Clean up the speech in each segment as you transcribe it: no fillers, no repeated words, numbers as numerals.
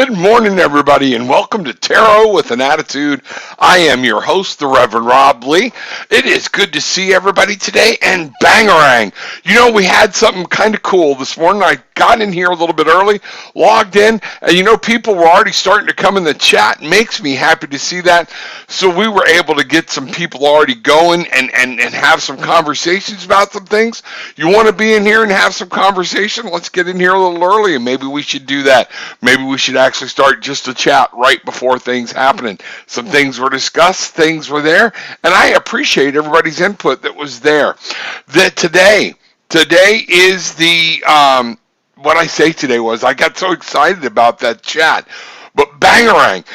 Good morning, everybody, and welcome to Tarot with an Attitude. I am your host, the Reverend Rob Lee. It is good to see everybody today, and bangarang. You know, we had something kind of cool this morning. I got in here a little bit early, logged in, and you know, people were already starting to come in the chat. Makes me happy to see that. So we were able to get some people already going and have some conversations about some things. You want to be in here and have some conversation? Let's get in here a little early, and maybe we should do that. Maybe we should actually start just a chat right before things happening. Some things were discussed, things were there, and I appreciate everybody's input that was there. Today is the, what I say today was, I got so excited about that chat, but bangarang,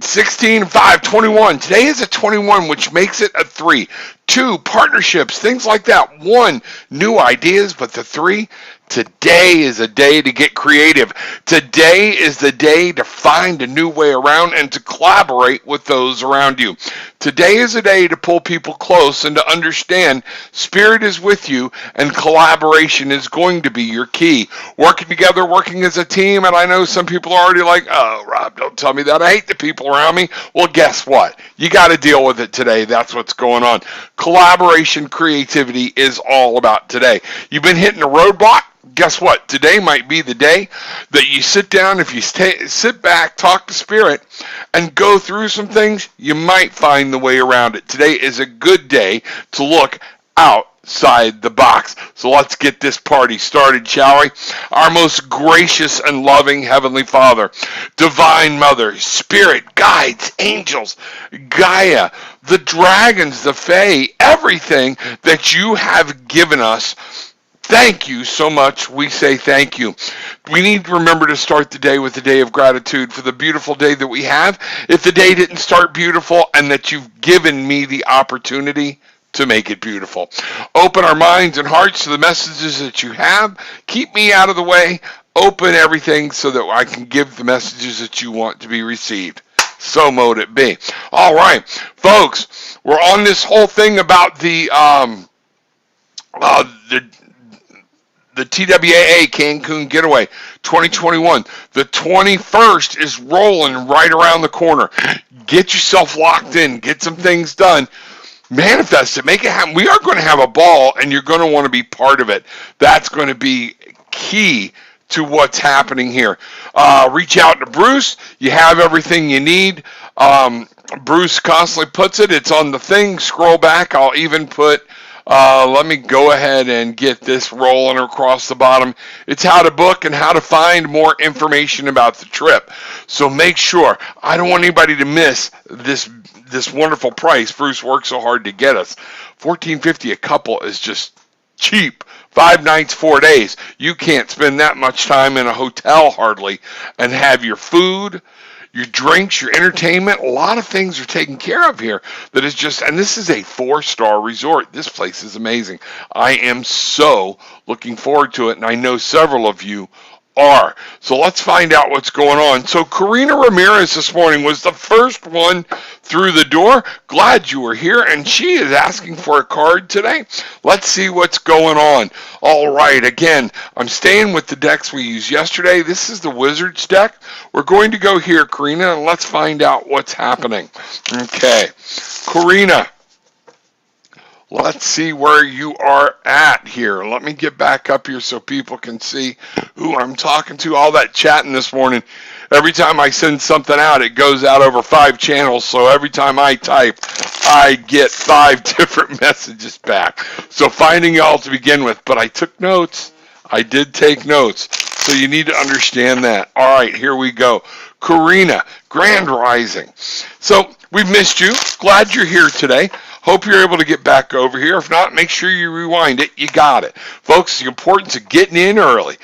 16, 5, 21. Today is a 21, which makes it a 3. 2, partnerships, things like that. 1, new ideas, but the 3, today is a day to get creative. Today is the day to find a new way around and to collaborate with those around you. Today is a day to pull people close and to understand spirit is with you and collaboration is going to be your key. Working together, working as a team, and I know some people are already like, oh, Rob, don't tell me that. I hate the people around me. Well, guess what? You got to deal with it today. That's what's going on. Collaboration, creativity is all about today. You've been hitting a roadblock. Guess what? Today might be the day that you sit down. If you sit back, talk to spirit, and go through some things, you might find the way around it. Today is a good day to look outside the box. So let's get this party started, shall we? Our most gracious and loving Heavenly Father, Divine Mother, Spirit, guides, angels, Gaia, the dragons, the Fae, everything that you have given us. Thank you so much. We say thank you. We need to remember to start the day with a day of gratitude for the beautiful day that we have. If the day didn't start beautiful, and that you've given me the opportunity to make it beautiful. Open our minds and hearts to the messages that you have. Keep me out of the way. Open everything so that I can give the messages that you want to be received. So mote it be. All right, folks, we're on this whole thing about the TWAA Cancun Getaway 2021. The 21st is rolling right around the corner. Get yourself locked in. Get some things done. Manifest it. Make it happen. We are going to have a ball, and you're going to want to be part of it. That's going to be key to what's happening here. Reach out to Bruce. You have everything you need. Bruce constantly puts it. It's on the thing. Scroll back. I'll even put... let me go ahead and get this rolling across the bottom. It's how to book and how to find more information about the trip. So make sure, I don't want anybody to miss this wonderful price Bruce worked so hard to get us. $14.50 a couple is just cheap. 5 nights, 4 days. You can't spend that much time in a hotel hardly and have your food, your drinks, your entertainment, a lot of things are taken care of here. That is just, and this is a 4-star resort. This place is amazing. I am so looking forward to it, and I know several of you are. So let's find out what's going on. So Karina Ramirez this morning was the first one through the door. Glad you were here, and she is asking for a card today. Let's see what's going on. All right, again, I'm staying with the decks we used yesterday. This is the Wizards deck. We're going to go here, Karina, and let's find out what's happening. Okay, Karina. Let's see where you are at here. Let me get back up here so people can see who I'm talking to. All that chatting this morning. Every time I send something out, it goes out over 5 channels. So every time I type, I get 5 different messages back. So finding y'all to begin with. But I took notes. I did take notes. So you need to understand that. All right, here we go. Karina, Grand Rising. So we've missed you. Glad you're here today. Hope you're able to get back over here. If not, make sure you rewind it. You got it. Folks, the importance of getting in early.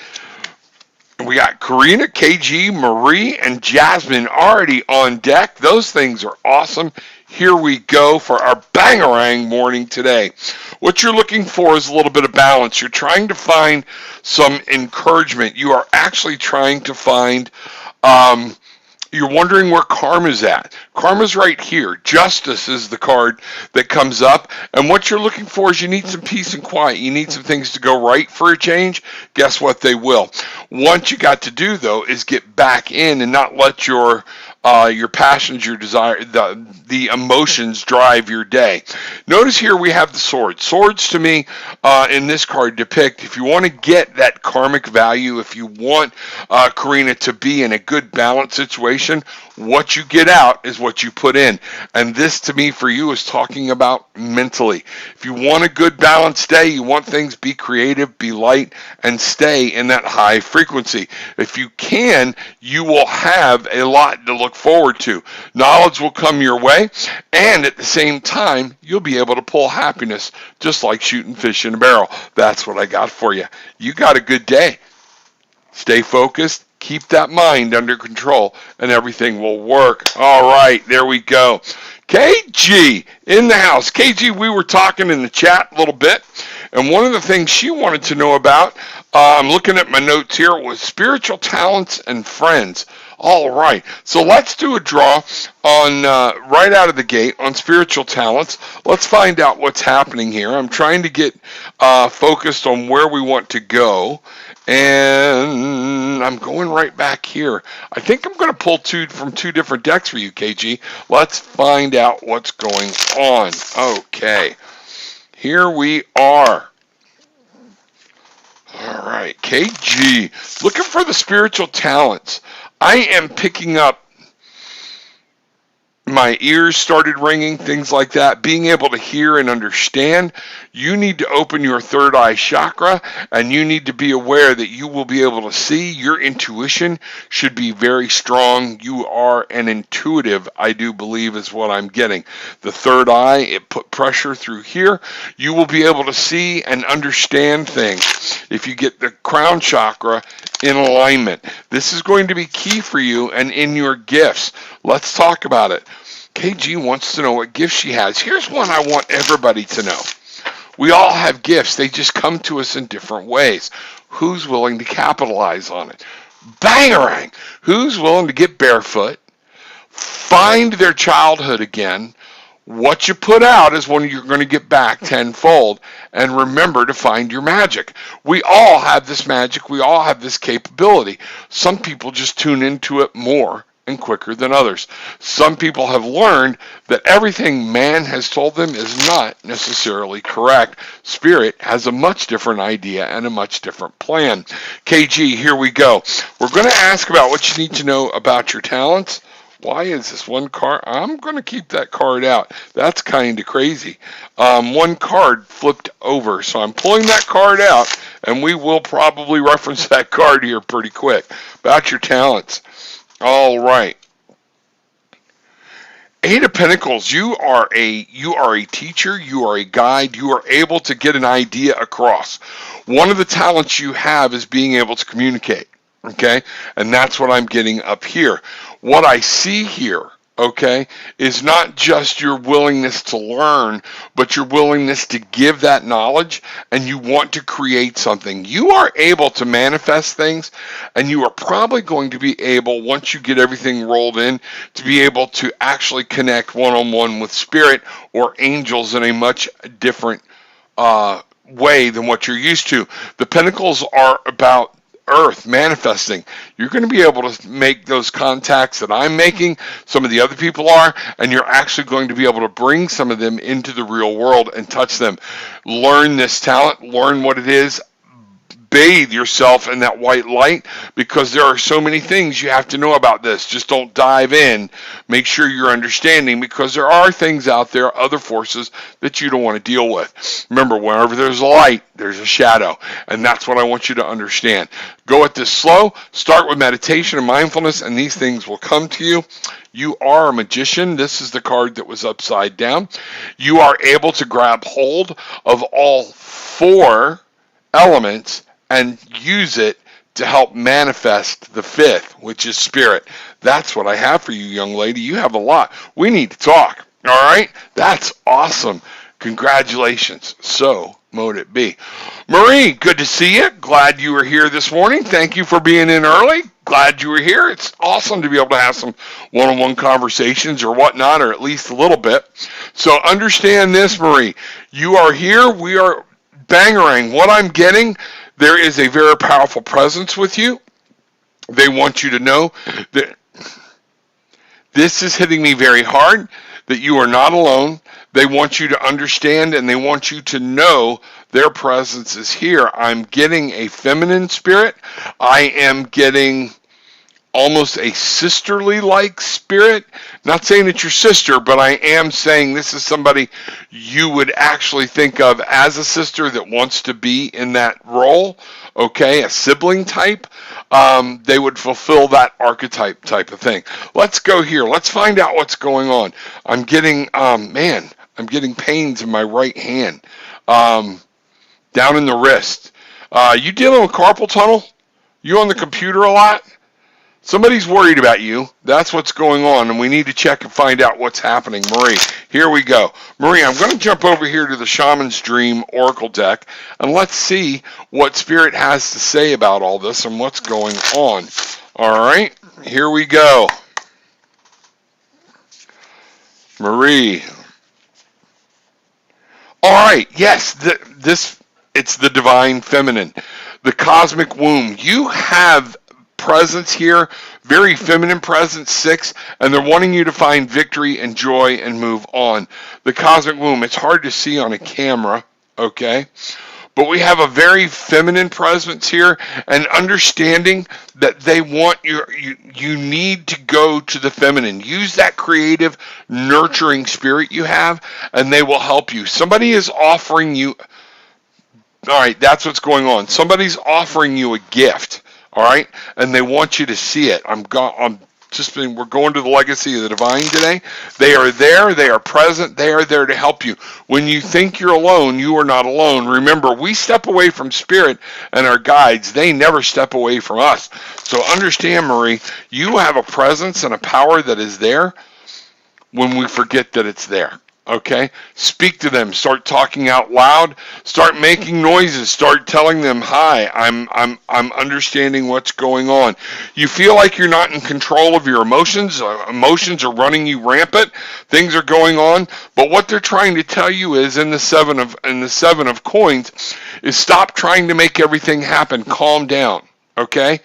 We got Karina, KG, Marie, and Jasmine already on deck. Those things are awesome. Here we go for our bangarang morning today. What you're looking for is a little bit of balance. You're trying to find some encouragement. You are actually trying to find You're wondering where karma's at. Karma's right here. Justice is the card that comes up. And what you're looking for is you need some peace and quiet. You need some things to go right for a change. Guess what? They will. What you got to do, though, is get back in and not let your passions, your desire, the emotions drive your day. Notice here we have the swords. Swords to me in this card depict, if you want to get that karmic value, if you want Karina to be in a good balanced situation, what you get out is what you put in. And this to me for you is talking about mentally. If you want a good balanced day, you want things, be creative, be light, and stay in that high frequency. If you can, you will have a lot to look forward to. Knowledge will come your way, and at the same time, you'll be able to pull happiness just like shooting fish in a barrel. That's what I got for you. You got a good day. Stay focused. Keep that mind under control, and everything will work. All right, there we go. KG in the house. KG, we were talking in the chat a little bit, and one of the things she wanted to know about, I'm looking at my notes here, was spiritual talents and friends. All right, so let's do a draw on right out of the gate on spiritual talents. Let's find out what's happening here. I'm trying to get focused on where we want to go, and I'm going right back here. I think I'm going to pull from two different decks for you, KG. Let's find out what's going on. Okay, here we are. All right, KG, looking for the spiritual talents. I am picking up, my ears started ringing, things like that, being able to hear and understand. You need to open your third eye chakra, and you need to be aware that you will be able to see. Your intuition should be very strong. You are an intuitive, I do believe, is what I'm getting. The third eye, it put pressure through here. You will be able to see and understand things if you get the crown chakra in alignment. This is going to be key for you and in your gifts. Let's talk about it. KG wants to know what gifts she has. Here's one I want everybody to know. We all have gifts. They just come to us in different ways. Who's willing to capitalize on it? Bangarang! Who's willing to get barefoot, find their childhood again? What you put out is when you're going to get back tenfold. And remember to find your magic. We all have this magic. We all have this capability. Some people just tune into it more and quicker than others. Some people have learned that everything man has told them is not necessarily correct. Spirit has a much different idea and a much different plan. KG, here we go. We're going to ask about what you need to know about your talents. Why is this one card? I'm going to keep that card out. That's kind of crazy. One card flipped over, so I'm pulling that card out, and we will probably reference that card here pretty quick. About your talents. All right. Eight of Pentacles, you are a teacher, you are a guide, you are able to get an idea across. One of the talents you have is being able to communicate, okay? And that's what I'm getting up here. What I see here, okay, is not just your willingness to learn, but your willingness to give that knowledge, and you want to create something. You are able to manifest things, and you are probably going to be able, once you get everything rolled in, to be able to actually connect one-on-one with spirit or angels in a much different way than what you're used to. The Pentacles are about earth manifesting. You're going to be able to make those contacts that I'm making, some of the other people are, and you're actually going to be able to bring some of them into the real world and touch them. Learn this talent, learn what it is, bathe yourself in that white light, because there are so many things you have to know about this. Just don't dive in. Make sure you're understanding, because there are things out there, other forces that you don't want to deal with. Remember, wherever there's a light, there's a shadow, and that's what I want you to understand. Go at this slow. Start with meditation and mindfulness, and these things will come to you. You are a magician. This is the card that was upside down. You are able to grab hold of all four elements and use it to help manifest the fifth, which is spirit. That's what I have for you, young lady. You have a lot. We need to talk. All right? That's awesome. Congratulations. So mote it be. Marie, good to see you. Glad you were here this morning. Thank you for being in early. glad you were here. It's awesome to be able to have some one-on-one conversations or whatnot, or at least a little bit. So understand this, Marie. You are here. We are Bangarang. What I'm getting, there is a very powerful presence with you. They want you to know that this is hitting me very hard, that you are not alone. They want you to understand, and they want you to know their presence is here. I'm getting a feminine spirit. I am getting almost a sisterly-like spirit. Not saying it's your sister, but I am saying this is somebody you would actually think of as a sister that wants to be in that role, okay, a sibling type. They would fulfill that archetype type of thing. Let's go here. Let's find out what's going on. I'm getting, I'm getting pains in my right hand, down in the wrist. You dealing with carpal tunnel? You on the computer a lot? Somebody's worried about you. That's what's going on, and we need to check and find out what's happening. Marie, here we go. Marie, I'm going to jump over here to the Shaman's Dream Oracle deck, and let's see what Spirit has to say about all this and what's going on. All right, here we go. Marie. All right, yes, it's the divine feminine, the cosmic womb. You have presence here, very feminine presence, 6, and they're wanting you to find victory and joy and move on. The cosmic womb, it's hard to see on a camera, okay? But we have a very feminine presence here, and understanding that they want you need to go to the feminine. Use that creative, nurturing spirit you have, and they will help you. Somebody is offering you, all right, that's what's going on. Somebody's offering you a gift. All right, and they want you to see it. We're going to the legacy of the divine today. They are there. They are present. They are there to help you. When you think you're alone, you are not alone. Remember, we step away from Spirit and our guides. They never step away from us. So understand, Marie, you have a presence and a power that is there when we forget that it's there. Okay, speak to them. Start talking out loud. Start making noises. Start telling them, "Hi, I'm understanding what's going on." You feel like you're not in control of your emotions. Emotions are running you rampant. Things are going on, but what they're trying to tell you is, in the seven of coins, is stop trying to make everything happen. Calm down. Okay.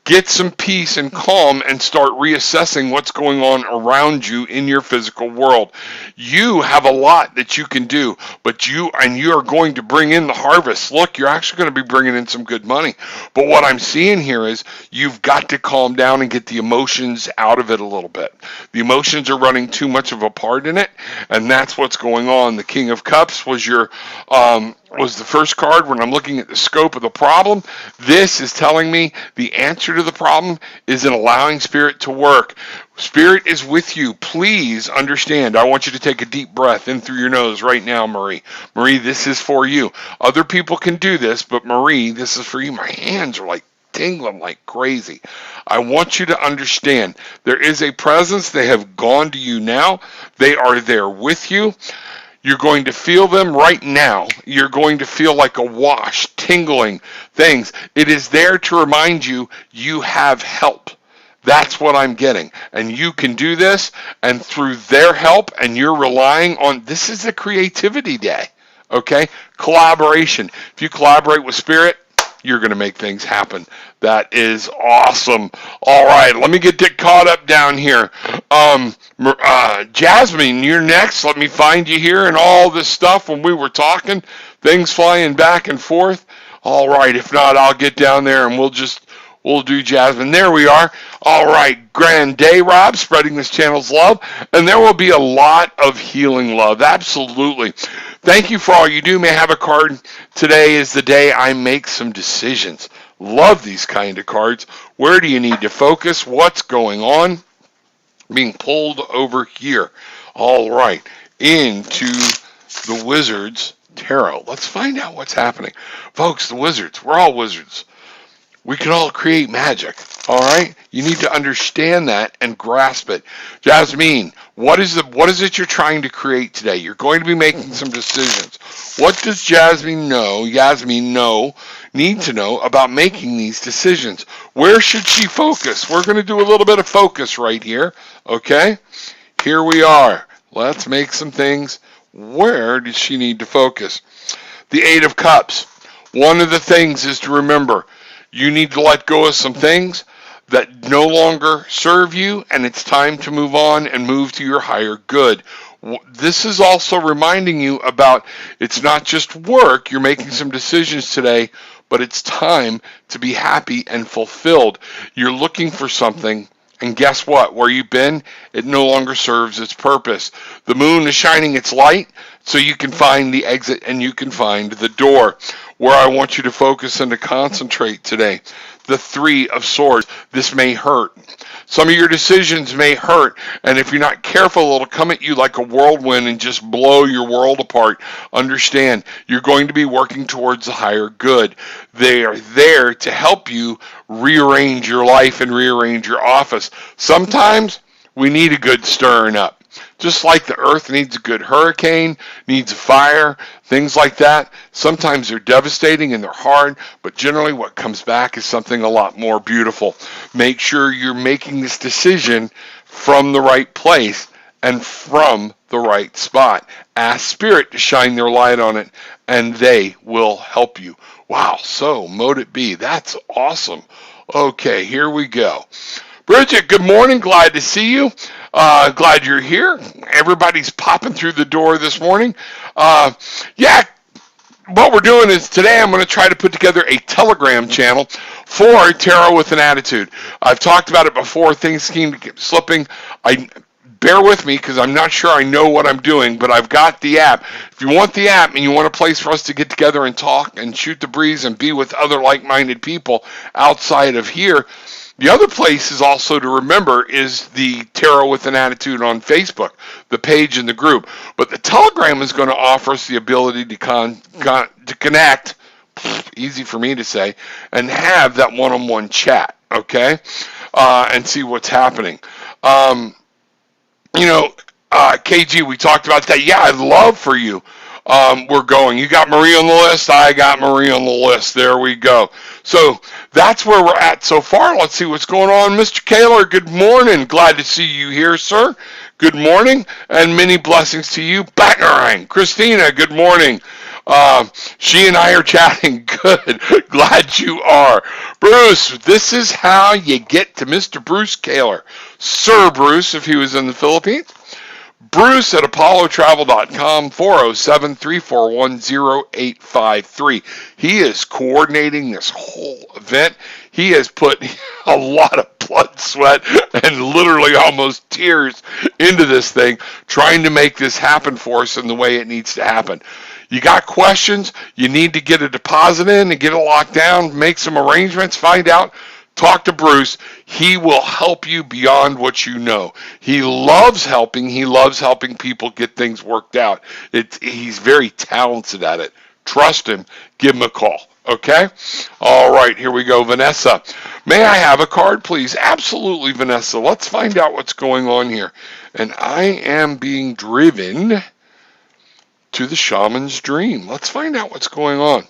Get some peace and calm and start reassessing what's going on around you in your physical world. You have a lot that you can do, but you are going to bring in the harvest. Look, you're actually going to be bringing in some good money. But what I'm seeing here is you've got to calm down and get the emotions out of it a little bit. The emotions are running too much of a part in it, and that's what's going on. The King of Cups was was the first card when I'm looking at the scope of the problem. This is telling me the answer to the problem is in allowing Spirit to work. Spirit is with you. Please understand. I want you to take a deep breath in through your nose right now, Marie. Marie, this is for you. Other people can do this, but Marie, this is for you. My hands are like tingling like crazy. I want you to understand there is a presence. They have gone to you now. They are there with you. You're going to feel them right now. You're going to feel like a wash, tingling things. It is there to remind you you have help. That's what I'm getting. And you can do this, and through their help, and you're relying on, this is a creativity day, okay? Collaboration. If you collaborate with Spirit, you're going to make things happen. That is awesome. All right, let me get caught up down here. Jasmine, you're next. Let me find you here and all this stuff when we were talking. Things flying back and forth. All right, if not, I'll get down there and we'll do Jasmine. There we are. All right, grand day, Rob, spreading this channel's love. And there will be a lot of healing love. Absolutely. Thank you for all you do. May I have a card? Today is the day I make some decisions. Love these kind of cards. Where do you need to focus? What's going on? Being pulled over here. All right, into the Wizards Tarot. Let's find out what's happening. Folks, the Wizards. We're all wizards. we can all create magic. All right? You need to understand that and grasp it. Jasmine, what is it you're trying to create today? You're going to be making some decisions. What does Yasmin need to know about making these decisions? Where should she focus? We're going to do a little bit of focus right here. Okay? Here we are. Let's make some things. Where does she need to focus? The Eight of Cups. One of the things is to remember, you need to let go of some things that no longer serve you, and it's time to move on and move to your higher good. This is also reminding you about it's not just work. You're making some decisions today, but it's time to be happy and fulfilled. You're looking for something, and guess what? Where you've been, it no longer serves its purpose. The moon is shining its light so you can find the exit and you can find the door. Where I want you to focus and to concentrate today. The Three of Swords. This may hurt. Some of your decisions may hurt, and if you're not careful, it'll come at you like a whirlwind and just blow your world apart. Understand, you're going to be working towards the higher good. They are there to help you rearrange your life and rearrange your office. Sometimes we need a good stirring up. Just like the earth needs a good hurricane, needs a fire, things like that. Sometimes they're devastating and they're hard, but generally what comes back is something a lot more beautiful. Make sure you're making this decision from the right place and from the right spot. Ask Spirit to shine their light on it, and they will help you. Wow, so mote it be. That's awesome. Okay, here we go. Bridget, good morning. Glad to see you. Glad you're here. Everybody's popping through the door this morning. What we're doing is today I'm going to try to put together a Telegram channel for Tarot with an Attitude. I've talked about it before. Things keep slipping. Bear with me because I'm not sure I know what I'm doing, but I've got the app. If you want the app and you want a place for us to get together and talk and shoot the breeze and be with other like-minded people outside of here, the other place is also to remember is the Tarot with an Attitude on Facebook, the page in the group. But the Telegram is going to offer us the ability to connect, easy for me to say, and have that one-on-one chat, okay, and see what's happening. KG, we talked about that. Yeah, I'd love for you. We're going. You got Marie on the list. I got Marie on the list. There we go. So that's where we're at so far. Let's see what's going on. Mr. Kaler, good morning. Glad to see you here, sir. Good morning, and many blessings to you. Bangarang. Christina, good morning. She and I are chatting. Good. Glad you are. Bruce, this is how you get to Mr. Bruce Kaler. Sir Bruce, if he was in the Philippines. Bruce at apollotravel.com, 407-341-0853. He is coordinating this whole event. He has put a lot of blood, sweat, and literally almost tears into this thing, trying to make this happen for us in the way it needs to happen. You got questions, you need to get a deposit in and get it locked down, make some arrangements, find out. Talk to Bruce. He will help you beyond what you know. He loves helping. He loves helping people get things worked out. He's very talented at it. Trust him. Give him a call. Okay? All right, here we go. Vanessa, may I have a card, please? Absolutely, Vanessa. Let's find out what's going on here. And I am being driven to the shaman's dream. Let's find out what's going on.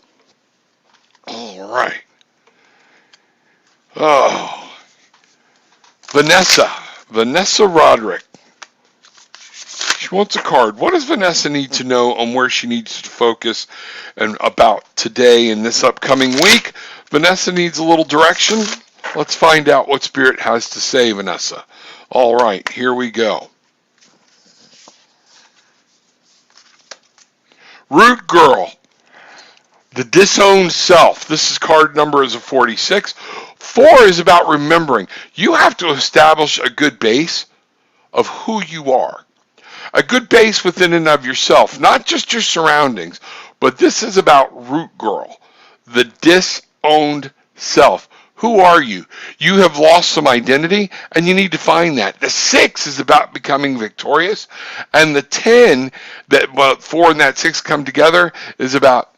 All right. Oh, Vanessa Roderick. She wants a card. What does Vanessa need to know on where she needs to focus and about today and this upcoming week? Vanessa needs a little direction. Let's find out what Spirit has to say, Vanessa. All right, here we go. Root Girl. The disowned self. This is card number is a 46. 4 is about remembering. You have to establish a good base of who you are. A good base within and of yourself, not just your surroundings, but this is about Root Girl, the disowned self. Who are you? You have lost some identity, and you need to find that. The 6 is about becoming victorious, and the 10, that 4 and that 6 come together, is about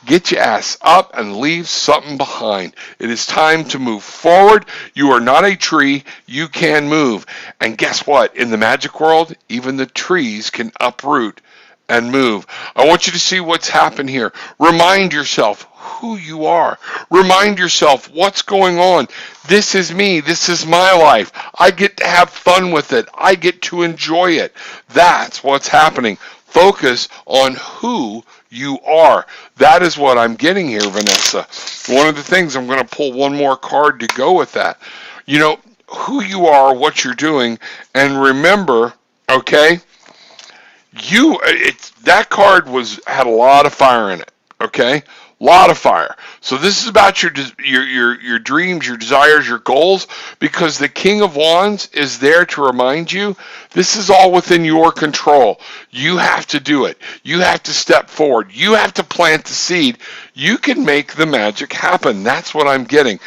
Get your ass up and leave something behind. It is time to move forward. You are not a tree. You can move. And guess what? In the magic world, even the trees can uproot and move. I want you to see what's happened here. Remind yourself who you are. Remind yourself what's going on. This is me. This is my life. I get to have fun with it. I get to enjoy it. That's what's happening. Focus on who you are. That is what I'm getting here, Vanessa. One of the things, I'm going to pull one more card to go with that. You know, who you are, what you're doing, and remember, okay, that card had a lot of fire in it, okay? A lot of fire. So this is about your dreams, your desires, your goals, because the King of Wands is there to remind you this is all within your control. You have to do it. You have to step forward. You have to plant the seed. You can make the magic happen. That's what I'm getting.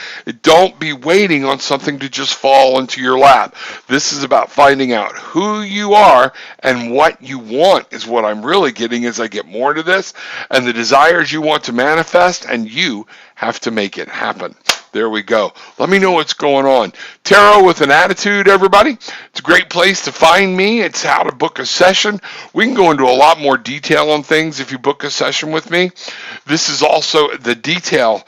Don't be waiting on something to just fall into your lap. This is about finding out who you are and what you want is what I'm really getting as I get more into this, and the desires you want to manifest, and you have to make it happen. There we go. Let me know what's going on. Tarot with an Attitude, everybody. It's a great place to find me. It's how to book a session. We can go into a lot more detail on things if you book a session with me. This is also the detail.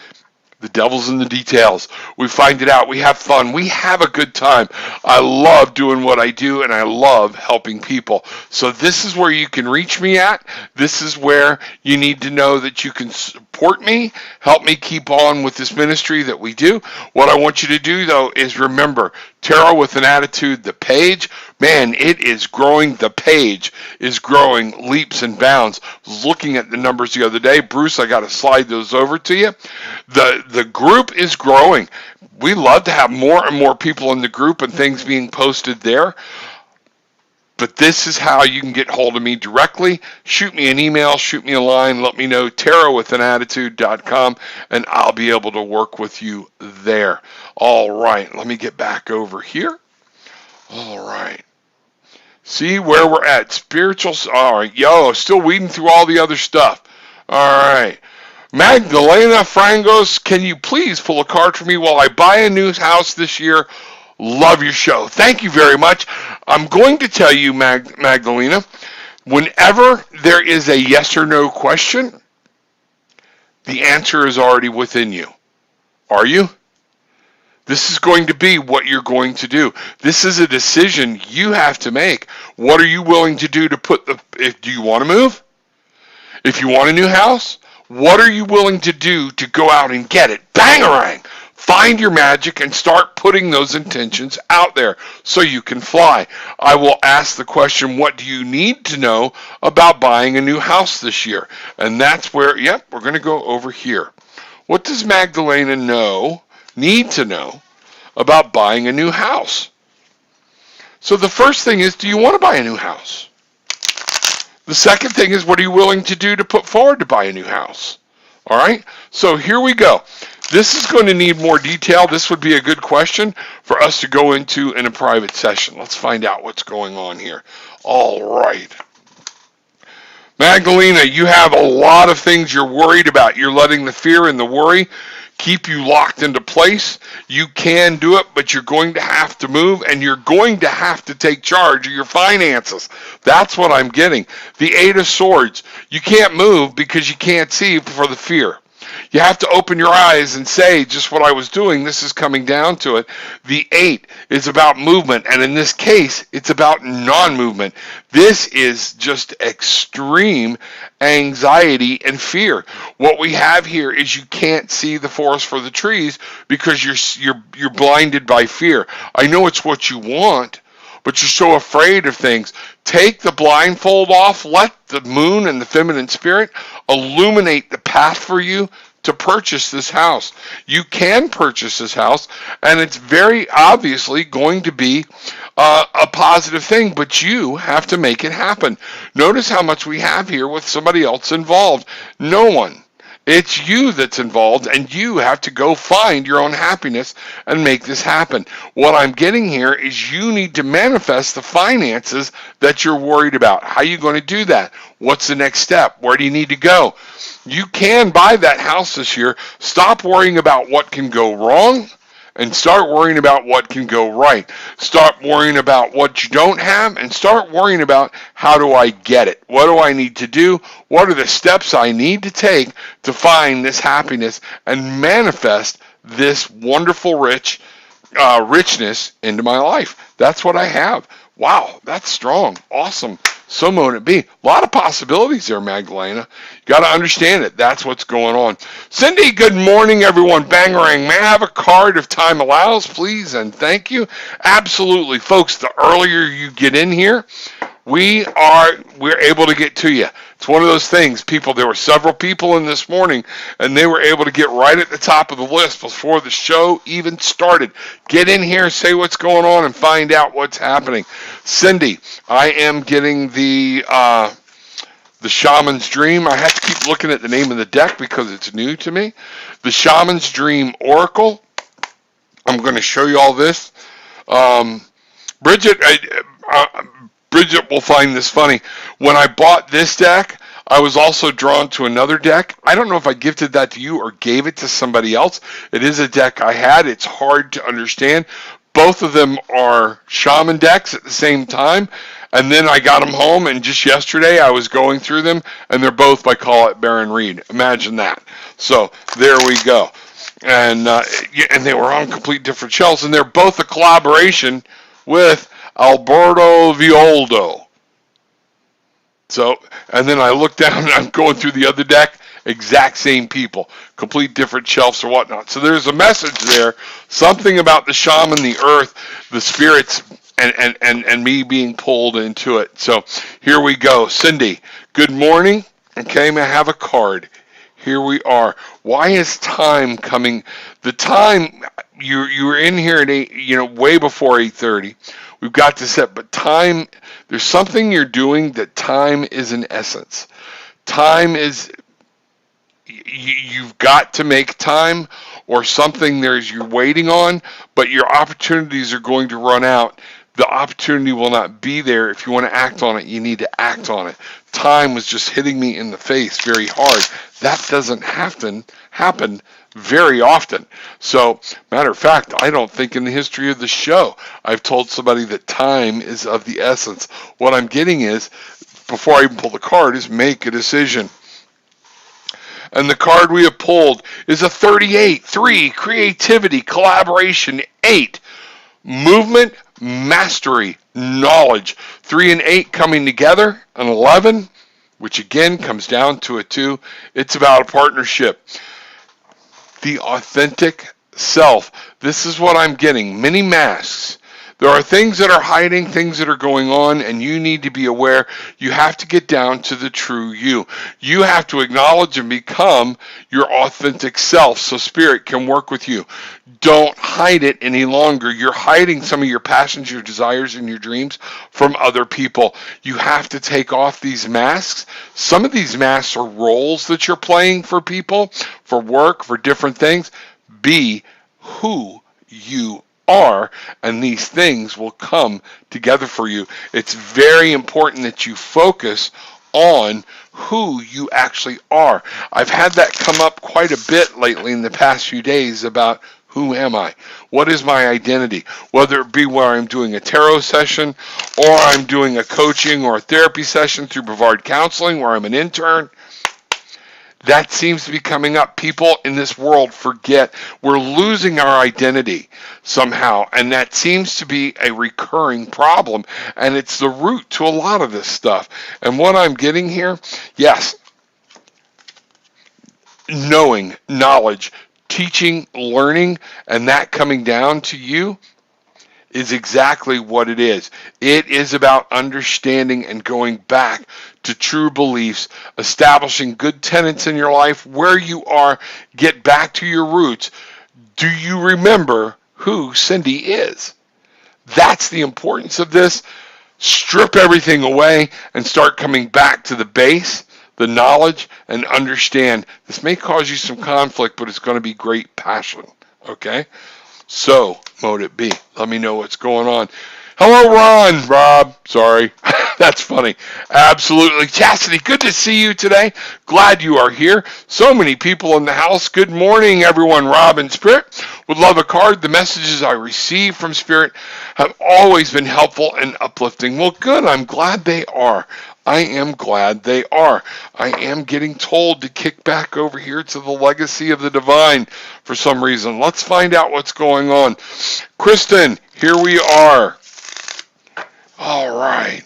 The devil's in the details. We find it out. We have fun. We have a good time. I love doing what I do, and I love helping people. So this is where you can reach me at. This is where you need to know that you can support me, help me keep on with this ministry that we do. What I want you to do, though, is remember, Tarot with an Attitude, the page, man, it is growing. The page is growing leaps and bounds. I was looking at the numbers the other day. Bruce, I got to slide those over to you. The group is growing. We love to have more and more people in the group and things being posted there. But this is how you can get hold of me directly. Shoot me an email, shoot me a line, let me know, tarotwithanattitude.com, and I'll be able to work with you there. All right, let me get back over here. All right. See where we're at. Spiritual. All right, still weeding through all the other stuff. All right. Magdalena Frangos, can you please pull a card for me while I buy a new house this year? Love your show. Thank you very much. I'm going to tell you, Magdalena, whenever there is a yes or no question, the answer is already within you. Are you? This is going to be what you're going to do. This is a decision you have to make. What are you willing to do to do you want to move? If you want a new house, what are you willing to do to go out and get it? Bangarang! Find your magic and start putting those intentions out there so you can fly. I will ask the question, what do you need to know about buying a new house this year? And that's where, we're going to go over here. What does Magdalena need to know about buying a new house? So the first thing is, do you want to buy a new house? The second thing is, what are you willing to do to put forward to buy a new house? All right, so here we go. This is going to need more detail. This would be a good question for us to go into in a private session. Let's find out what's going on here. All right. Magdalena, you have a lot of things you're worried about. You're letting the fear and the worry keep you locked into place. You can do it, but you're going to have to move, and you're going to have to take charge of your finances. That's what I'm getting. The Eight of Swords. You can't move because you can't see for the fear. You have to open your eyes and say, just what I was doing, this is coming down to it. The 8 is about movement, and in this case, it's about non-movement. This is just extreme anxiety and fear. What we have here is you can't see the forest for the trees because you're blinded by fear. I know it's what you want, but you're so afraid of things. Take the blindfold off. Let the moon and the feminine spirit illuminate the path for you to purchase this house. You can purchase this house, and it's very obviously going to be a positive thing, but you have to make it happen. Notice how much we have here with somebody else involved. No one It's you that's involved, and you have to go find your own happiness and make this happen. What I'm getting here is you need to manifest the finances that you're worried about. How are you going to do that? What's the next step? Where do you need to go? You can buy that house this year. Stop worrying about what can go wrong and start worrying about what can go right. Start worrying about what you don't have and start worrying about how do I get it? What do I need to do? What are the steps I need to take to find this happiness and manifest this wonderful richness into my life? That's what I have. Wow, that's strong. Awesome. So mote it be. A lot of possibilities there, Magdalena. You got to understand it. That's what's going on. Cindy, good morning, everyone. Bangarang. May I have a card if time allows, please? And thank you. Absolutely. Folks, the earlier you get in here, we're able to get to you. It's one of those things. There were several people in this morning, and they were able to get right at the top of the list before the show even started. Get in here, say what's going on, and find out what's happening. Cindy, I am getting the Shaman's Dream. I have to keep looking at the name of the deck because it's new to me. The Shaman's Dream Oracle. I'm going to show you all this. Bridget will find this funny. When I bought this deck, I was also drawn to another deck. I don't know if I gifted that to you or gave it to somebody else. It is a deck I had. It's hard to understand. Both of them are shaman decks at the same time. And then I got them home, and just yesterday I was going through them, and they're both by Call It Baron Reed. Imagine that. So there we go. And they were on complete different shelves, and they're both a collaboration with Alberto Villoldo. So, and then I look down and I'm going through the other deck, exact same people, complete different shelves or whatnot. So there's a message there, something about the shaman, the earth, the spirits, and me being pulled into it. So here we go. Cindy, good morning. Okay, may I have a card? Here we are. Why is time coming? The time, you were in here at 8, way before 8:30. We've got to set, but time, there's something you're doing that time is in essence. Time is, you've got to make time, or something you're waiting on, but your opportunities are going to run out. The opportunity will not be there. If you want to act on it, you need to act on it. Time was just hitting me in the face very hard. That doesn't happen very often. So, matter of fact, I don't think in the history of the show I've told somebody that time is of the essence. What I'm getting is, before I even pull the card, is make a decision. And the card we have pulled is a 38, 3, creativity, collaboration, 8, movement, mastery, knowledge, 3 and 8 coming together, an 11, which again comes down to a 2. It's about a partnership. The authentic self. This is what I'm getting. Many masks. There are things that are hiding, things that are going on, and you need to be aware. You have to get down to the true you. You have to acknowledge and become your authentic self so spirit can work with you. Don't hide it any longer. You're hiding some of your passions, your desires, and your dreams from other people. You have to take off these masks. Some of these masks are roles that you're playing for people, for work, for different things. Be who you are, and these things will come together for you. It's very important that you focus on who you actually are. I've had that come up quite a bit lately in the past few days about who am I? What is my identity? Whether it be where I'm doing a tarot session, or I'm doing a coaching or a therapy session through Brevard Counseling, where I'm an intern. That seems to be coming up. People in this world forget we're losing our identity somehow, and that seems to be a recurring problem, and it's the root to a lot of this stuff. And what I'm getting here, yes, knowing, knowledge, teaching, learning, and that coming down to you is exactly what it is. It is about understanding and going back to true beliefs, establishing good tenets in your life where you are, get back to your roots. Do you remember who Cindy is? That's the importance of this. Strip everything away and start coming back to the base. the knowledge and understand this may cause you some conflict, but it's going to be great passion. Okay? So, mote it be. Let me know what's going on. Hello, Rob. Sorry. That's funny. Absolutely. Chastity, good to see you today. Glad you are here. So many people in the house. Good morning, everyone. Rob and Spirit would love a card. The messages I receive from Spirit have always been helpful and uplifting. Well, good. I'm glad they are. I am glad they are. I am getting told to kick back over here to the Legacy of the Divine for some reason. Let's find out what's going on. Kristen, here we are. All right.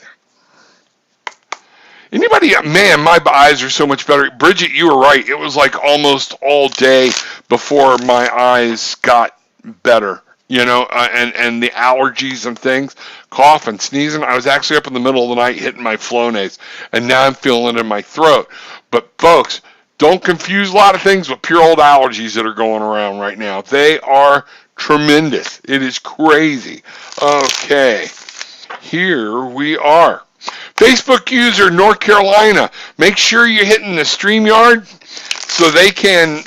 Anybody, man, my eyes are so much better. Bridget, you were right. It was like almost all day before my eyes got better. You know, and the allergies and things, cough and sneezing. I was actually up in the middle of the night hitting my Flonase, and now I'm feeling it in my throat. But folks, don't confuse a lot of things with pure old allergies that are going around right now. They are tremendous. It is crazy. Okay, here we are. Facebook user North Carolina, make sure you're hitting the StreamYard so they can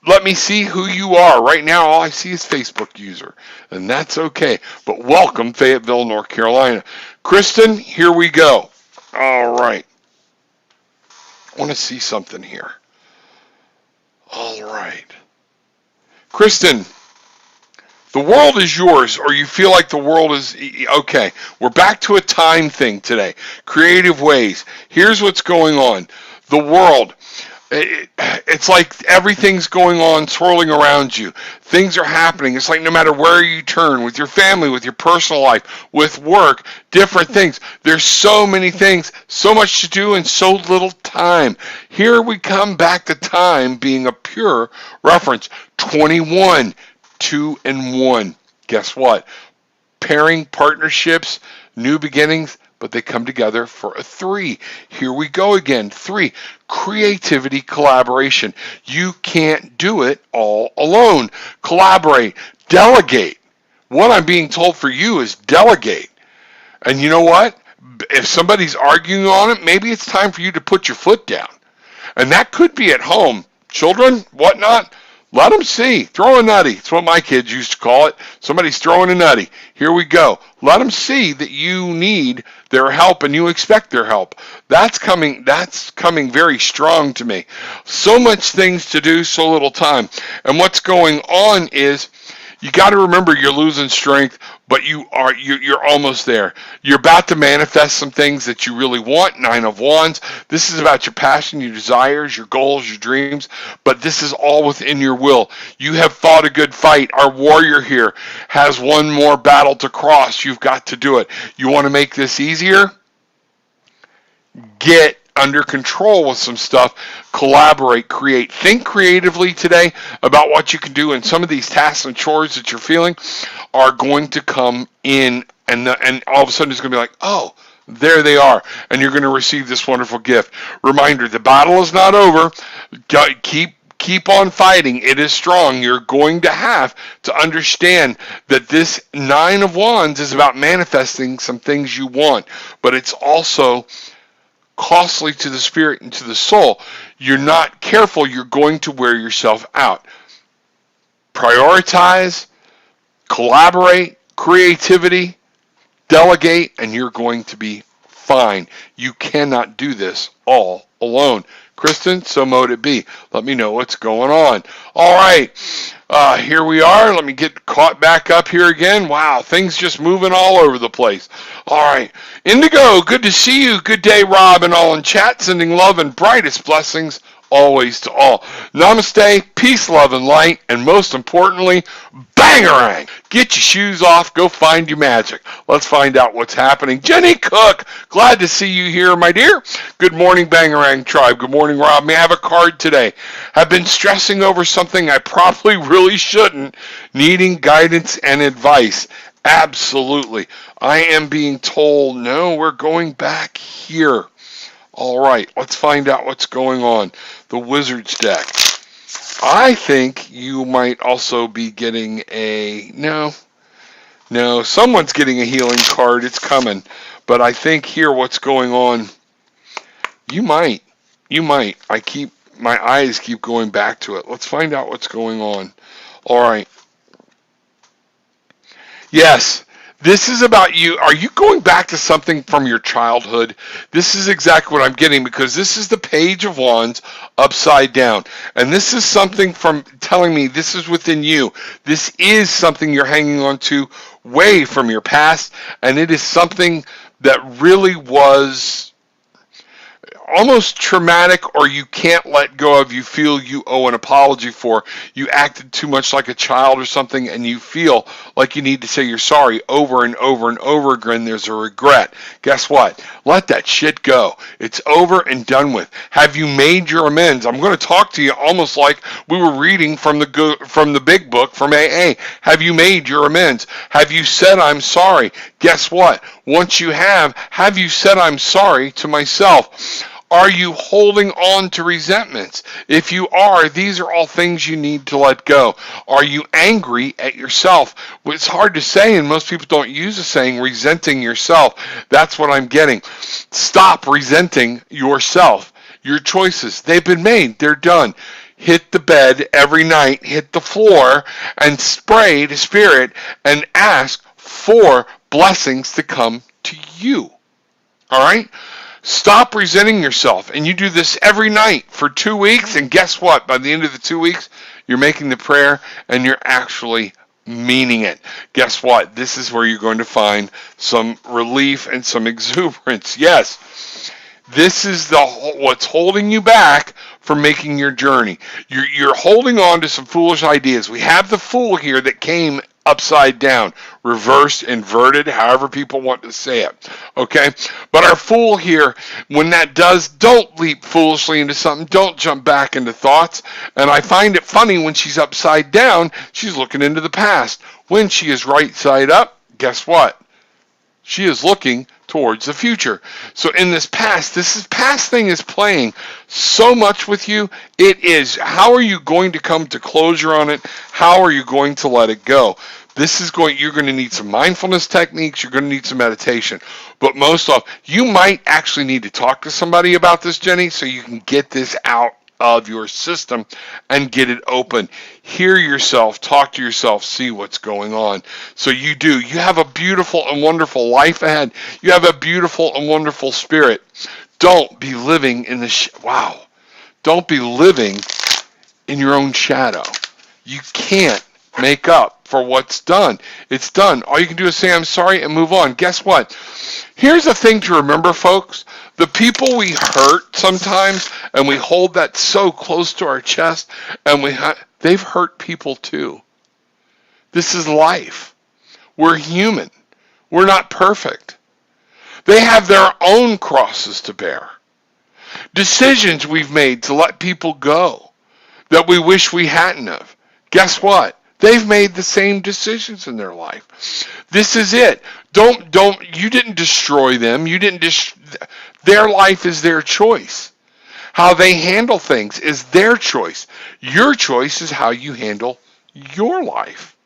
let me see who you are. Right now, all I see is Facebook user, and that's okay. But welcome, Fayetteville, North Carolina. Kristen, here we go. All right. I want to see something here. All right. Kristen, the world is yours, or you feel like the world is... Okay, we're back to a time thing today. Creative ways. Here's what's going on. The world... It's like everything's going on, swirling around you. Things are happening. It's like no matter where you turn, with your family, with your personal life, with work, different things. There's so many things, so much to do, and so little time. Here we come back to time being a pure reference. 21, 2 and 1. Guess what? Pairing, partnerships, new beginnings, but they come together for a 3. Here we go again. 3, creativity, collaboration. You can't do it all alone. Collaborate, delegate. What I'm being told for you is delegate. And you know what? If somebody's arguing on it, maybe it's time for you to put your foot down. And that could be at home. Children, whatnot, let them see. Throw a nutty. It's what my kids used to call it. Somebody's throwing a nutty. Here we go. Let them see that you need their help and you expect their help. That's coming very strong to me. So much things to do, so little time. And what's going on is you got to remember you're losing strength, but you're almost there. You're about to manifest some things that you really want. 9 of Wands. This is about your passion, your desires, your goals, your dreams, but this is all within your will. You have fought a good fight. Our warrior here has one more battle to cross. You've got to do it. You want to make this easier? Get under control with some stuff. Collaborate, create. Think creatively today about what you can do, and some of these tasks and chores that you're feeling are going to come in, and all of a sudden it's going to be like, oh, there they are, and you're going to receive this wonderful gift. Reminder, the battle is not over. Keep on fighting. It is strong. You're going to have to understand that this 9 of Wands is about manifesting some things you want, but it's also costly to the spirit and to the soul. You're not careful, you're going to wear yourself out. Prioritize, collaborate, creativity, delegate, and you're going to be fine. You cannot do this all alone. Kristen, so mote it be. Let me know what's going on. All right, here we are. Let me get caught back up here again. Wow, things just moving all over the place. All right, Indigo, good to see you. Good day, Rob, and all in chat. Sending love and brightest blessings always to all. Namaste, peace, love, and light, and most importantly, bangarang. Get your shoes off, go find your magic. Let's find out what's happening. Jenny Cook, glad to see you here, my dear. Good morning, Bangarang Tribe. Good morning, Rob. May I have a card today? I've been stressing over something I probably really shouldn't, needing guidance and advice. Absolutely. I am being told, no, we're going back here. All right, let's find out what's going on. The Wizard's deck. I think you might also be getting a... No, someone's getting a healing card. It's coming. But I think here what's going on You might. You might. My eyes keep going back to it. Let's find out what's going on. All right. Yes. This is about you. Are you going back to something from your childhood? This is exactly what I'm getting, because this is the Page of Wands upside down. And this is something from telling me this is within you. This is something you're hanging on to way from your past. And it is something that really was almost traumatic, or you can't let go of, you feel you owe an apology for. You acted too much like a child or something, and you feel like you need to say you're sorry over and over and over again. There's a regret. Guess what? Let that shit go. It's over and done with. Have you made your amends? I'm going to talk to you almost like we were reading from the big book from AA. Have you made your amends? Have you said I'm sorry? Guess what? Once you have you said I'm sorry to myself? Are you holding on to resentments? If you are, these are all things you need to let go. Are you angry at yourself? Well, it's hard to say, and most people don't use the saying resenting yourself. That's what I'm getting. Stop resenting yourself. Your choices, they've been made. They're done. Hit the bed every night, hit the floor, and pray to Spirit and ask for blessings to come to you. All right? Stop resenting yourself. And you do this every night for 2 weeks. And guess what? By the end of the 2 weeks, you're making the prayer and you're actually meaning it. Guess what? This is where you're going to find some relief and some exuberance. Yes. This is what's holding you back from making your journey. You're holding on to some foolish ideas. We have the Fool here that came upside down, reversed, inverted, however people want to say it. Okay? But our Fool here, when that does, don't leap foolishly into something. Don't jump back into thoughts. And I find it funny when she's upside down, she's looking into the past. When she is right side up, guess what? She is looking towards the future. So in this past thing is playing so much with you. It is, how are you going to come to closure on it? How are you going to let it go? You're going to need some mindfulness techniques. You're going to need some meditation. But most of, you might actually need to talk to somebody about this, Jenny, so you can get this out of your system and get it open. Hear yourself, talk to yourself, see what's going on. So you have a beautiful and wonderful life ahead. You have a beautiful and wonderful spirit. Don't be living in don't be living in your own shadow. You can't make up for what's done. It's done. All you can do is say I'm sorry and move on. Guess what? Here's the thing to remember, folks. The people we hurt sometimes, and we hold that so close to our chest, and they've hurt people too. This is life. We're human. We're not perfect. They have their own crosses to bear. Decisions we've made to let people go that we wish we hadn't have. Guess what? They've made the same decisions in their life. This is it. You didn't destroy them. Their life is their choice. How they handle things is their choice. Your choice is how you handle your life.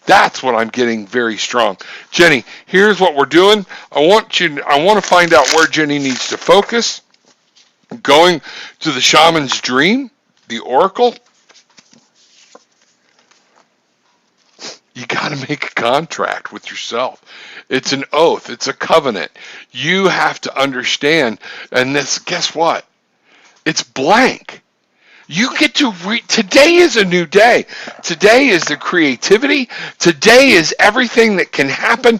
That's what I'm getting very strong. Jenny, here's what we're doing. I want to find out where Jenny needs to focus. Going to the shaman's dream, the oracle. You got to make a contract with yourself. It's an oath. It's a covenant. You have to understand. And guess what? It's blank. You get to today is a new day. Today is the creativity. Today is everything that can happen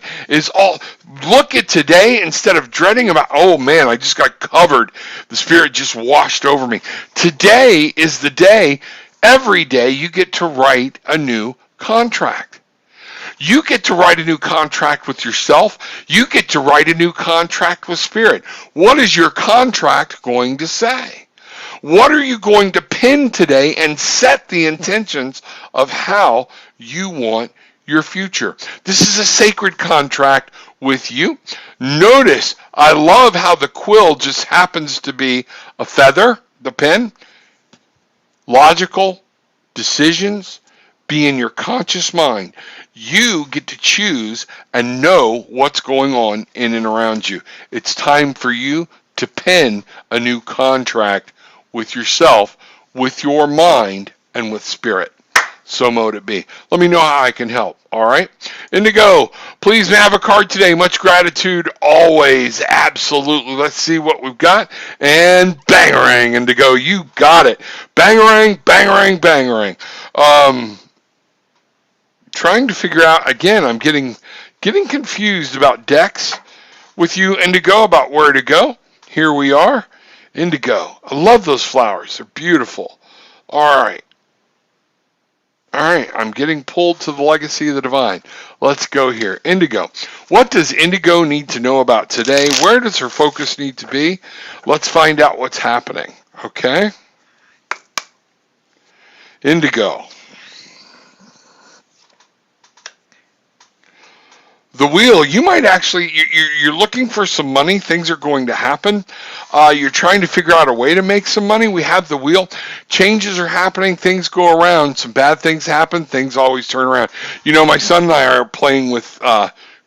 look at today instead of dreading about, oh man, I just got covered. The Spirit just washed over me. Today is the day. Every day you get to write a new contract. You get to write a new contract with yourself. You get to write a new contract with Spirit. What is your contract going to say? What are you going to pin today and set the intentions of how you want your future? This is a sacred contract with you. Notice, I love how the quill just happens to be a feather, the pen. Logical decisions be in your conscious mind. You get to choose and know what's going on in and around you. It's time for you to pen a new contract with yourself, with your mind, and with spirit. So mote it be. Let me know how I can help. All right. Indigo, please have a card today. Much gratitude always. Absolutely. Let's see what we've got. And bangarang, Indigo. You got it. Bangarang, bangarang, bangarang. Trying to figure out, again, I'm getting confused about decks with you, Indigo, about where to go. Here we are. Indigo. I love those flowers. They're beautiful. All right. All right, I'm getting pulled to the legacy of the divine. Let's go here. Indigo. What does Indigo need to know about today? Where does her focus need to be? Let's find out what's happening. Okay? Indigo. The wheel, you might actually, you're looking for some money. Things are going to happen. You're trying to figure out a way to make some money. We have the wheel. Changes are happening. Things go around. Some bad things happen. Things always turn around. You know, my son and I are playing with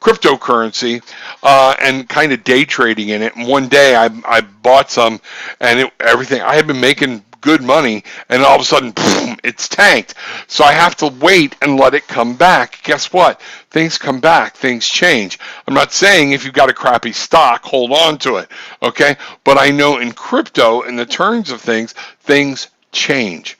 cryptocurrency and kind of day trading in it. And one day I bought some, and everything, I had been making good money, and all of a sudden, boom, it's tanked. So I have to wait and let it come back. Guess what? Things come back. Things change. I'm not saying if you've got a crappy stock, hold on to it, okay? But I know in crypto, in the terms of things, things change.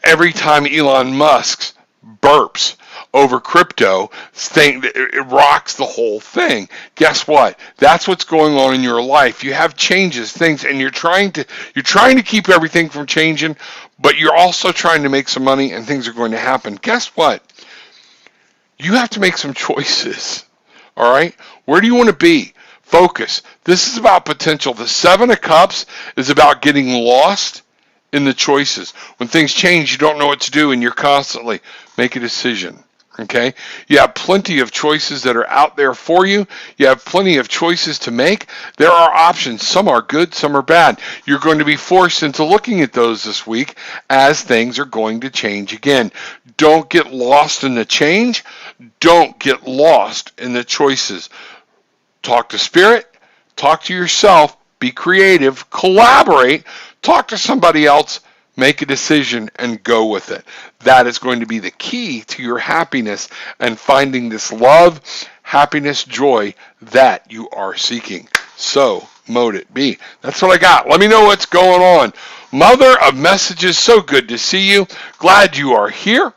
Every time Elon Musk burps over crypto, it rocks the whole thing. Guess what? That's what's going on in your life. You have changes, things, and you're trying to keep everything from changing, but you're also trying to make some money, and things are going to happen. Guess what? You have to make some choices. All right? Where do you want to be? Focus. This is about potential. The Seven of Cups is about getting lost in the choices. When things change, you don't know what to do, and you're constantly make a decision. Okay? You have plenty of choices that are out there for you. You have plenty of choices to make. There are options. Some are good, some are bad. You're going to be forced into looking at those this week as things are going to change again. Don't get lost in the change. Don't get lost in the choices. Talk to spirit. Talk to yourself. Be creative. Collaborate. Talk to somebody else. Make a decision and go with it. That is going to be the key to your happiness and finding this love, happiness, joy that you are seeking. So, mote it be. That's what I got. Let me know what's going on. Mother of Messages, so good to see you. Glad you are here.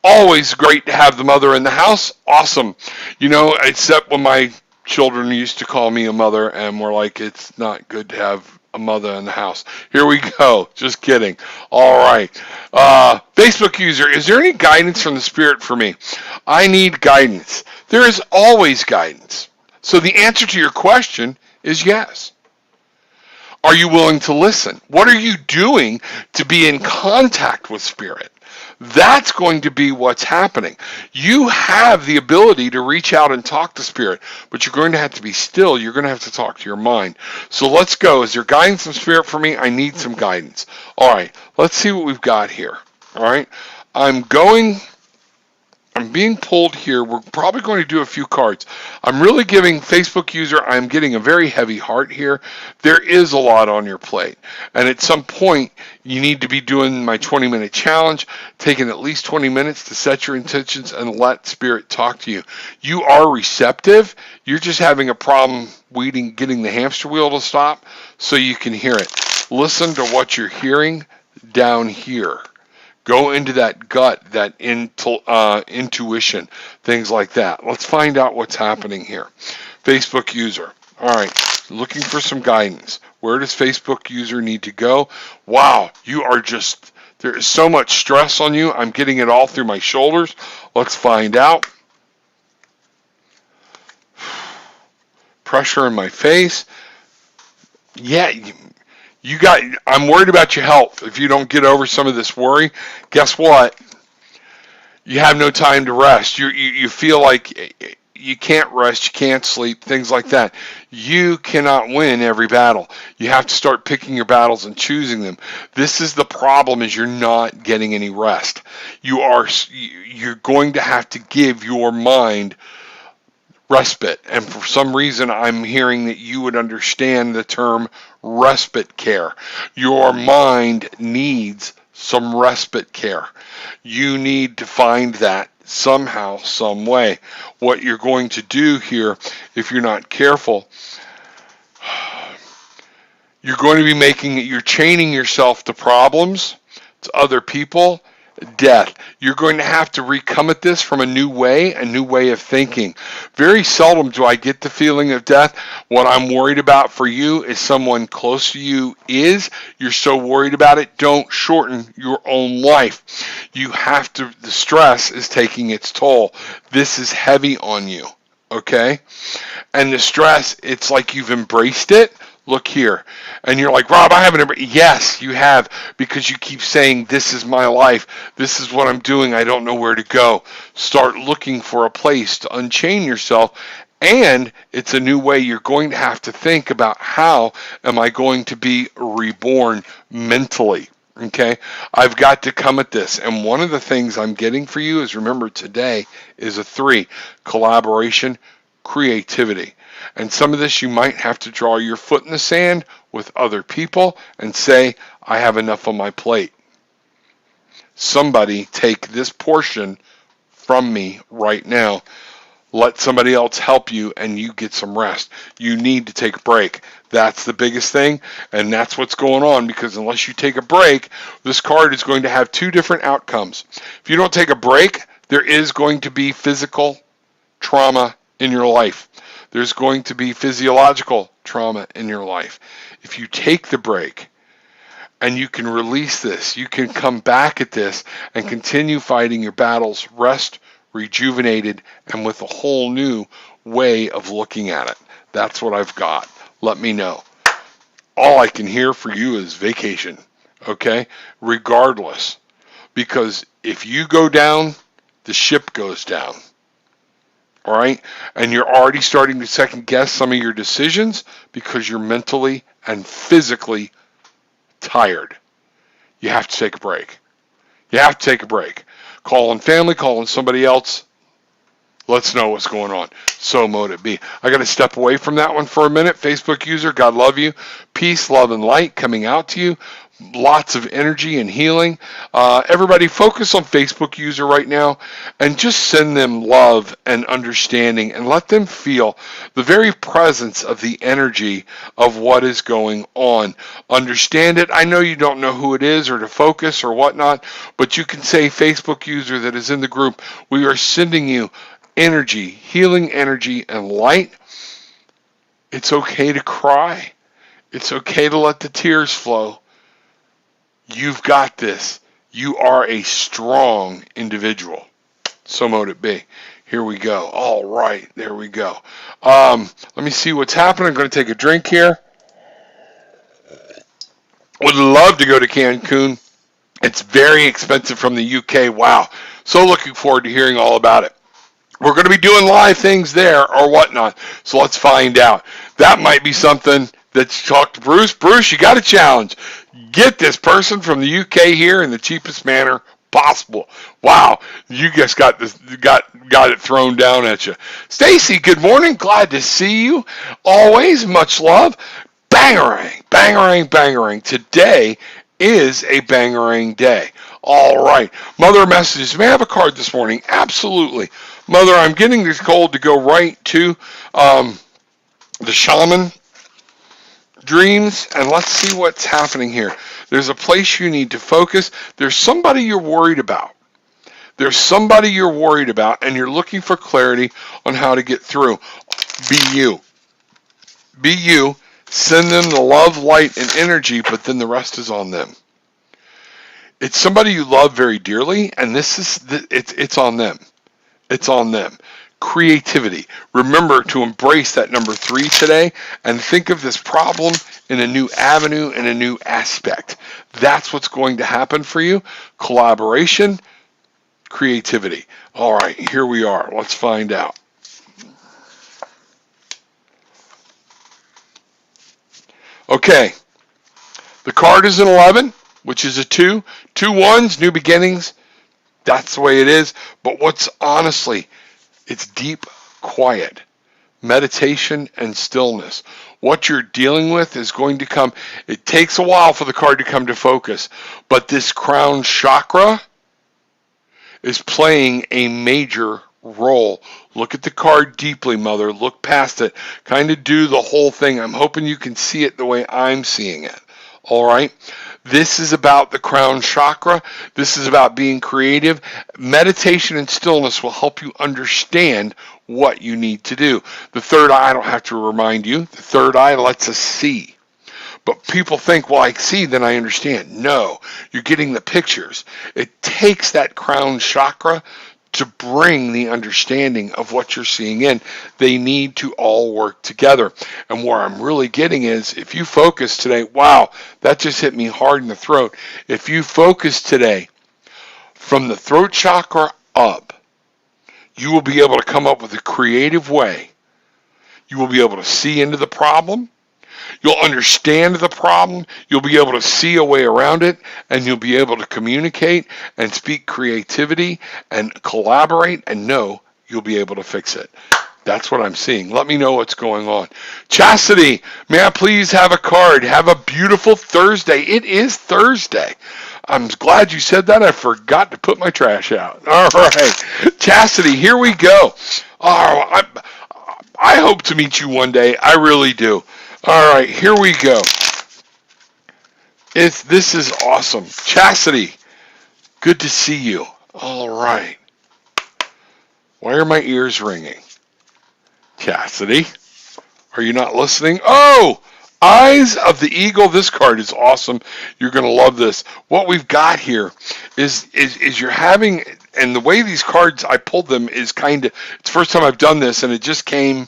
Always great to have the mother in the house. Awesome. You know, except when my children used to call me a mother, and we're like, it's not good to have a mother in the house. Here we go. Just kidding. All right. Facebook user, is there any guidance from the Spirit for me? I need guidance. There is always guidance. So the answer to your question is yes. Are you willing to listen? What are you doing to be in contact with Spirit? That's going to be what's happening. You have the ability to reach out and talk to Spirit, but you're going to have to be still. You're going to have to talk to your mind. So let's go. Is there guidance from Spirit for me? I need some guidance. All right, let's see what we've got here. All right, I'm being pulled here. We're probably going to do a few cards. I'm really giving Facebook user, I'm getting a very heavy heart here. There is a lot on your plate. And at some point, you need to be doing my 20-minute challenge, taking at least 20 minutes to set your intentions and let Spirit talk to you. You are receptive. You're just having a problem getting the hamster wheel to stop so you can hear it. Listen to what you're hearing down here. Go into that gut, that intuition, things like that. Let's find out what's happening here. Facebook user. All right, looking for some guidance. Where does Facebook user need to go? Wow, there is so much stress on you. I'm getting it all through my shoulders. Let's find out. Pressure in my face. Yeah, I'm worried about your health. If you don't get over some of this worry, guess what? You have no time to rest. You feel like you can't rest, you can't sleep, things like that. You cannot win every battle. You have to start picking your battles and choosing them. This is the problem, is you're not getting any rest. You're going to have to give your mind respite. And for some reason, I'm hearing that you would understand the term respite care. Your mind needs some respite care. You need to find that somehow, some way. What you're going to do here, if you're not careful, you're chaining yourself to problems, to other people, death. You're going to have to recome at this from a new way of thinking. Very seldom do I get the feeling of death. What I'm worried about for you is someone close to you you're so worried about it, don't shorten your own life. The stress is taking its toll. This is heavy on you, okay? And the stress, it's like you've embraced it. Look here. And you're like, Rob, I haven't. Yes, you have, because you keep saying, this is my life. This is what I'm doing. I don't know where to go. Start looking for a place to unchain yourself. And it's a new way you're going to have to think about, how am I going to be reborn mentally? Okay, I've got to come at this. And one of the things I'm getting for you is, remember, today is a 3, collaboration, creativity. And some of this you might have to draw your foot in the sand with other people and say, I have enough on my plate. Somebody take this portion from me right now. Let somebody else help you and you get some rest. You need to take a break. That's the biggest thing, and that's what's going on, because unless you take a break, this card is going to have 2 different outcomes. If you don't take a break, there is going to be physical trauma in your life. There's going to be physiological trauma in your life. If you take the break and you can release this, you can come back at this and continue fighting your battles, rest, rejuvenated, and with a whole new way of looking at it. That's what I've got. Let me know. All I can hear for you is vacation, okay? Regardless. Because if you go down, the ship goes down. All right? And you're already starting to second guess some of your decisions because you're mentally and physically tired. You have to take a break. You have to take a break. Calling family, calling somebody else. Let's know what's going on. So mote it be. I got to step away from that one for a minute. Facebook user, God love you. Peace, love, and light coming out to you. Lots of energy and healing. Everybody focus on Facebook user right now and just send them love and understanding and let them feel the very presence of the energy of what is going on. Understand it. I know you don't know who it is or to focus or whatnot, but you can say, Facebook user that is in the group, we are sending you energy, healing energy and light. It's okay to cry. It's okay to let the tears flow. You've got this. You are a strong individual. So mote it be. Here we go. All right, there we go. Let me see what's happening. I'm going to take a drink here. Would love to go to Cancun. It's very expensive from the UK. Wow. So looking forward to hearing all about it. We're going to be doing live things there or whatnot. So let's find out. That might be something that's talk to Bruce. Bruce, you got a challenge. Get this person from the UK here in the cheapest manner possible. Wow, you just got this, got it thrown down at you. Stacy, good morning. Glad to see you. Always much love. Bangarang, bangarang, bangarang. Today is a bangarang day. All right. Mother messages. May I have a card this morning? Absolutely. Mother, I'm getting this cold to go right to the shaman dreams, and let's see what's happening here. There's a place you need to focus. There's somebody you're worried about. There's somebody you're worried about, and you're looking for clarity on how to get through. Be you. Be you. Send them the love, light, and energy, but then the rest is on them. It's somebody you love very dearly, and it's on them. It's on them. Creativity. Remember to embrace that number 3 today and think of this problem in a new avenue, in a new aspect. That's what's going to happen for you. Collaboration, creativity. All right, here we are. Let's find out. Okay. The card is an 11, which is a 2. 2 ones, new beginnings. That's the way it is. But what's honestly, it's deep quiet. meditation and stillness. What you're dealing with is going to come. It takes a while for the card to come to focus, but this crown chakra is playing a major role. Look at the card deeply, Mother. Look past it. Kind of do the whole thing. I'm hoping you can see it the way I'm seeing it. All right? This is about the crown chakra. This is about being creative. Meditation and stillness will help you understand what you need to do. The third eye, I don't have to remind you, the third eye lets us see. But people think, well, I see, then I understand. No, you're getting the pictures. It takes that crown chakra to bring the understanding of what you're seeing in. They need to all work together. And where I'm really getting is, if you focus today, wow, that just hit me hard in the throat. If you focus today from the throat chakra up, you will be able to come up with a creative way. You will be able to see into the problem. You'll understand the problem. You'll be able to see a way around it, and you'll be able to communicate and speak creativity and collaborate, and know you'll be able to fix it. That's what I'm seeing. Let me know what's going on. Chastity, may I please have a card? Have a beautiful Thursday. It is Thursday. I'm glad you said that. I forgot to put my trash out. All right. Chastity, here we go. Oh, I hope to meet you one day. I really do. All right, here we go. This is awesome. Chastity, good to see you. All right. Why are my ears ringing? Chastity, are you not listening? Oh, Eyes of the Eagle. This card is awesome. You're going to love this. What we've got here is you're having, and the way these cards, I pulled them is kind of, it's the first time I've done this, and it just came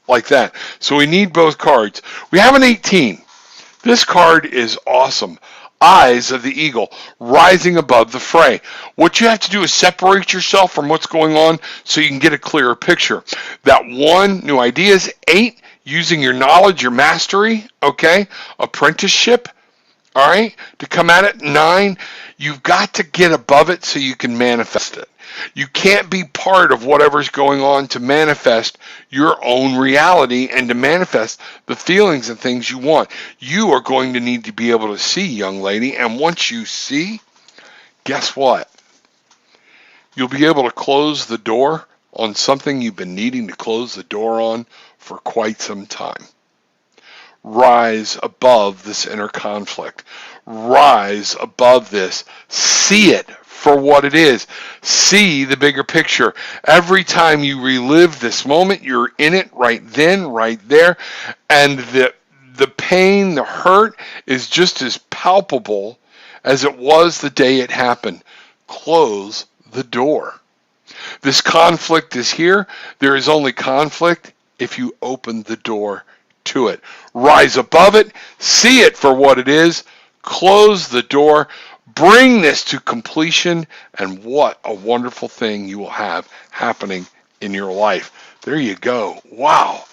like that. So we need both cards. We have an 18. This card is awesome. Eyes of the Eagle, rising above the fray. What you have to do is separate yourself from what's going on so you can get a clearer picture. That 1, new ideas. 8, using your knowledge, your mastery, okay? Apprenticeship, all right? To come at it. 9, you've got to get above it so you can manifest it. You can't be part of whatever's going on to manifest your own reality and to manifest the feelings and things you want. You are going to need to be able to see, young lady, and once you see, guess what? You'll be able to close the door on something you've been needing to close the door on for quite some time. Rise above this inner conflict. Rise above this. See it for what it is. See the bigger picture. Every time you relive this moment, you're in it right then, right there, and the pain, the hurt is just as palpable as it was the day it happened. Close the door. This conflict is here. There is only conflict if you open the door to it. Rise above it. See it for what it is. Close the door. Bring this to completion, and what a wonderful thing you will have happening in your life. There you go. Wow.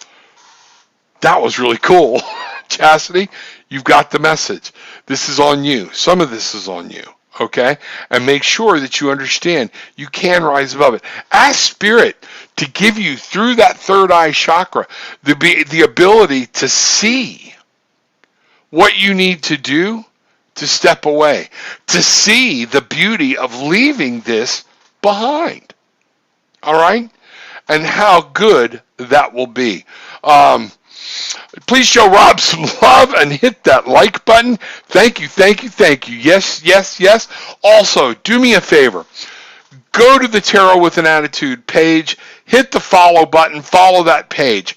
That was really cool. Chastity, you've got the message. This is on you. Some of this is on you, okay? And make sure that you understand you can rise above it. Ask Spirit to give you, through that third eye chakra, the ability to see what you need to do to step away, to see the beauty of leaving this behind. All right? And how good that will be. Please show Rob some love and hit that like button. Thank you, thank you, thank you. Yes, yes, yes. Also, do me a favor. Go to the Tarot with an Attitude page, hit the follow button, follow that page.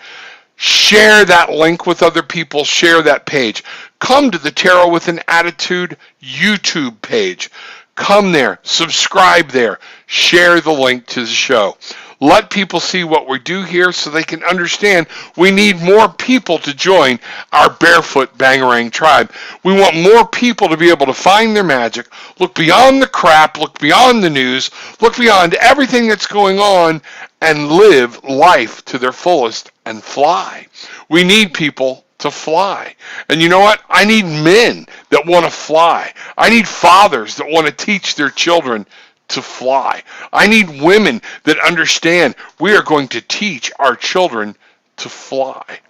Share that link with other people, share that page. Come to the Tarot with an Attitude YouTube page. Come there, subscribe there, share the link to the show. Let people see what we do here so they can understand we need more people to join our Barefoot Bangarang tribe. We want more people to be able to find their magic, look beyond the crap, look beyond the news, look beyond everything that's going on, and live life to their fullest and fly. We need people to fly. And you know what? I need men that want to fly. I need fathers that want to teach their children to fly. I need women that understand we are going to teach our children to fly.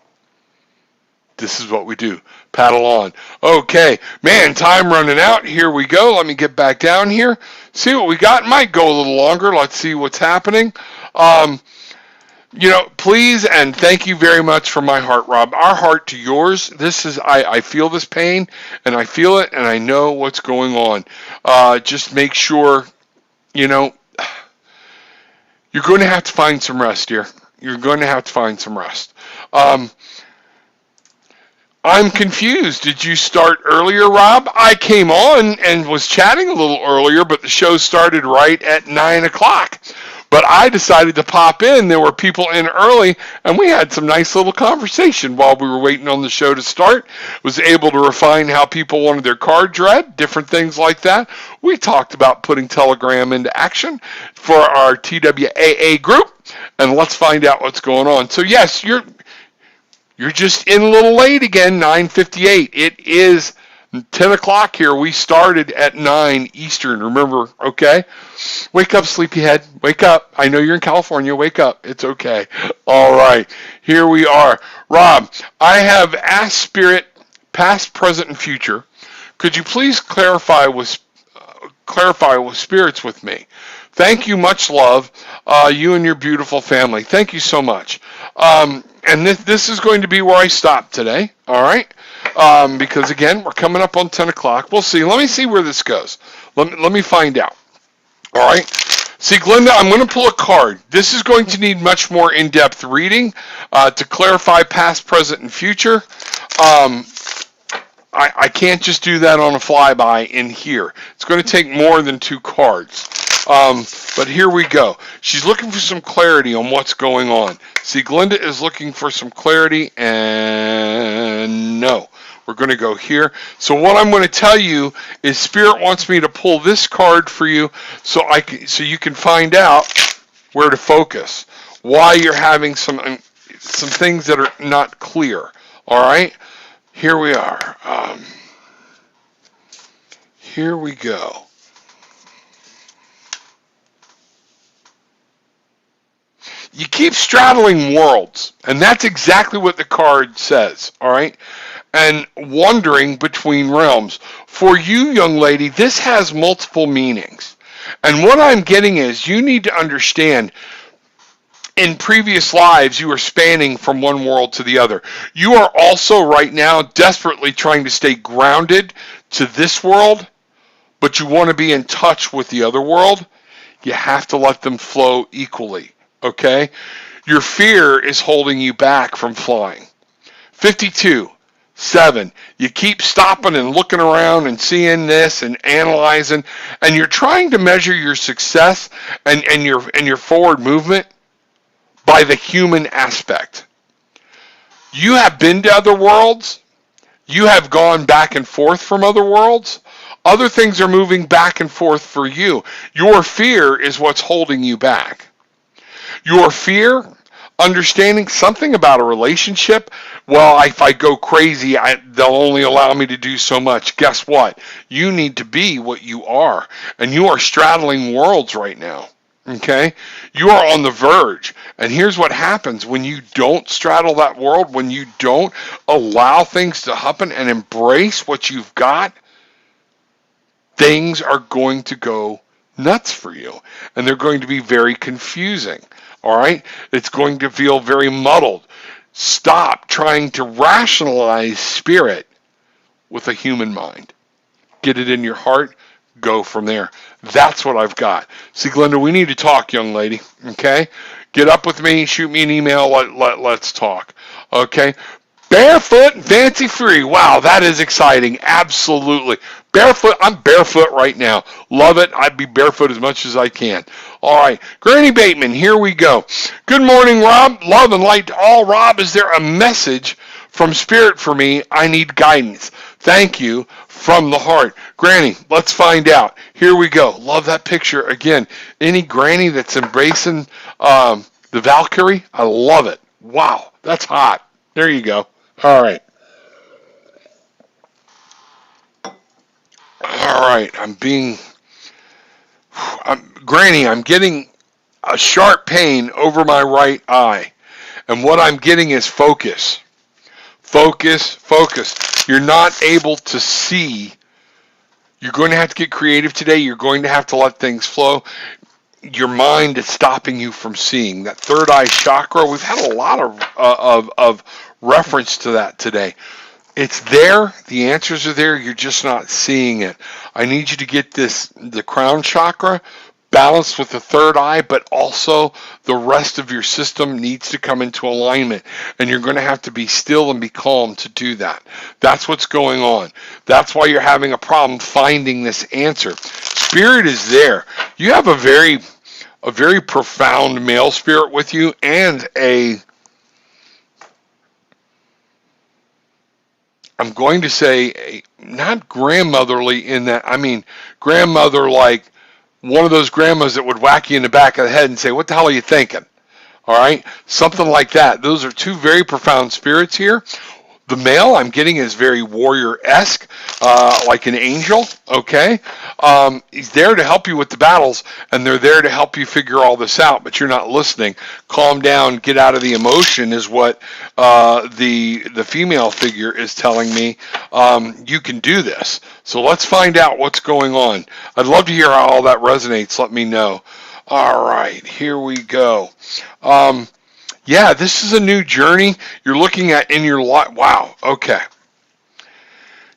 This is what we do. Paddle on. Okay, man, time running out. Here we go. Let me get back down here. See what we got. Might go a little longer. Let's see what's happening. Please and thank you very much from my heart, Rob. Our heart to yours. This is, I feel this pain, and I feel it, and I know what's going on. Just make sure, you're going to have to find some rest, dear. You're going to have to find some rest. I'm confused. Did you start earlier, Rob? I came on and was chatting a little earlier, but the show started right at 9 o'clock. But I decided to pop in. There were people in early, and we had some nice little conversation while we were waiting on the show to start. Was able to refine how people wanted their cards read, different things like that. We talked about putting Telegram into action for our TWAA group, and let's find out what's going on. So yes, you're just in a little late again, 9:58. It is 10 o'clock here. We started at 9 Eastern, remember, okay? Wake up, sleepyhead. Wake up. I know you're in California. Wake up. It's okay. All right. Here we are. Rob, I have asked Spirit, past, present, and future. Could you please clarify with spirits with me? Thank you. Much love. You and your beautiful family. Thank you so much. And this is going to be where I stop today. All right. Because again, we're coming up on 10 o'clock. We'll see. Let me see where this goes. Let me find out. All right. See, Glenda, I'm going to pull a card. This is going to need much more in-depth reading to clarify past, present, and future. I can't just do that on a flyby in here. It's going to take more than 2 cards. But here we go. She's looking for some clarity on what's going on. See, Glenda is looking for some clarity, and no. We're going to go here. So what I'm going to tell you is Spirit wants me to pull this card for you so you can find out where to focus, why you're having some things that are not clear. All right? Here we are. Here we go. You keep straddling worlds, and that's exactly what the card says, all right? And wandering between realms. For you, young lady, this has multiple meanings. And what I'm getting is you need to understand in previous lives you are spanning from one world to the other. You are also right now desperately trying to stay grounded to this world, but you want to be in touch with the other world. You have to let them flow equally. Okay? Your fear is holding you back from flying. 52-7. You keep stopping and looking around and seeing this and analyzing, and you're trying to measure your success and your forward movement by the human aspect. You have been to other worlds. You have gone back and forth from other worlds. Other things are moving back and forth for you. Your fear is what's holding you back. Your fear, understanding something about a relationship, well, if I go crazy, they'll only allow me to do so much. Guess what? You need to be what you are, and you are straddling worlds right now, okay? You are on the verge, and here's what happens when you don't straddle that world, when you don't allow things to happen and embrace what you've got, things are going to go nuts for you, and they're going to be very confusing. All right? It's going to feel very muddled. Stop trying to rationalize spirit with a human mind. Get it in your heart. Go from there. That's what I've got. See, Glenda, we need to talk, young lady. Okay? Get up with me. Shoot me an email. Let's talk. Okay? Barefoot and fancy free. Wow, that is exciting. Absolutely. Barefoot. I'm barefoot right now. Love it. I'd be barefoot as much as I can. All right. Granny Bateman, here we go. Good morning, Rob. Love and light to all. Rob, is there a message from Spirit for me? I need guidance. Thank you from the heart. Granny, let's find out. Here we go. Love that picture. Again, any granny that's embracing the Valkyrie, I love it. Wow, that's hot. There you go. All right. All right. Granny, I'm getting a sharp pain over my right eye. And what I'm getting is focus. Focus, focus. You're not able to see. You're going to have to get creative today. You're going to have to let things flow. Your mind is stopping you from seeing. That third eye chakra, we've had a lot of reference to that today. It's there. The answers are there. You're just not seeing it. I need you to get the crown chakra balanced with the third eye, but also the rest of your system needs to come into alignment. And you're going to have to be still and be calm to do that. That's what's going on. That's why you're having a problem finding this answer. Spirit is there. You have a very profound male spirit with you, and I'm going to say not grandmotherly in that, I mean grandmother like one of those grandmas that would whack you in the back of the head and say, what the hell are you thinking? All right, something like that. Those are two very profound spirits here. The male I'm getting is very warrior-esque, like an angel, okay? He's there to help you with the battles, and they're there to help you figure all this out, but you're not listening. Calm down, get out of the emotion is what the female figure is telling me. You can do this. So let's find out what's going on. I'd love to hear how all that resonates. Let me know. All right, here we go. Yeah, this is a new journey you're looking at in your life. Wow, okay.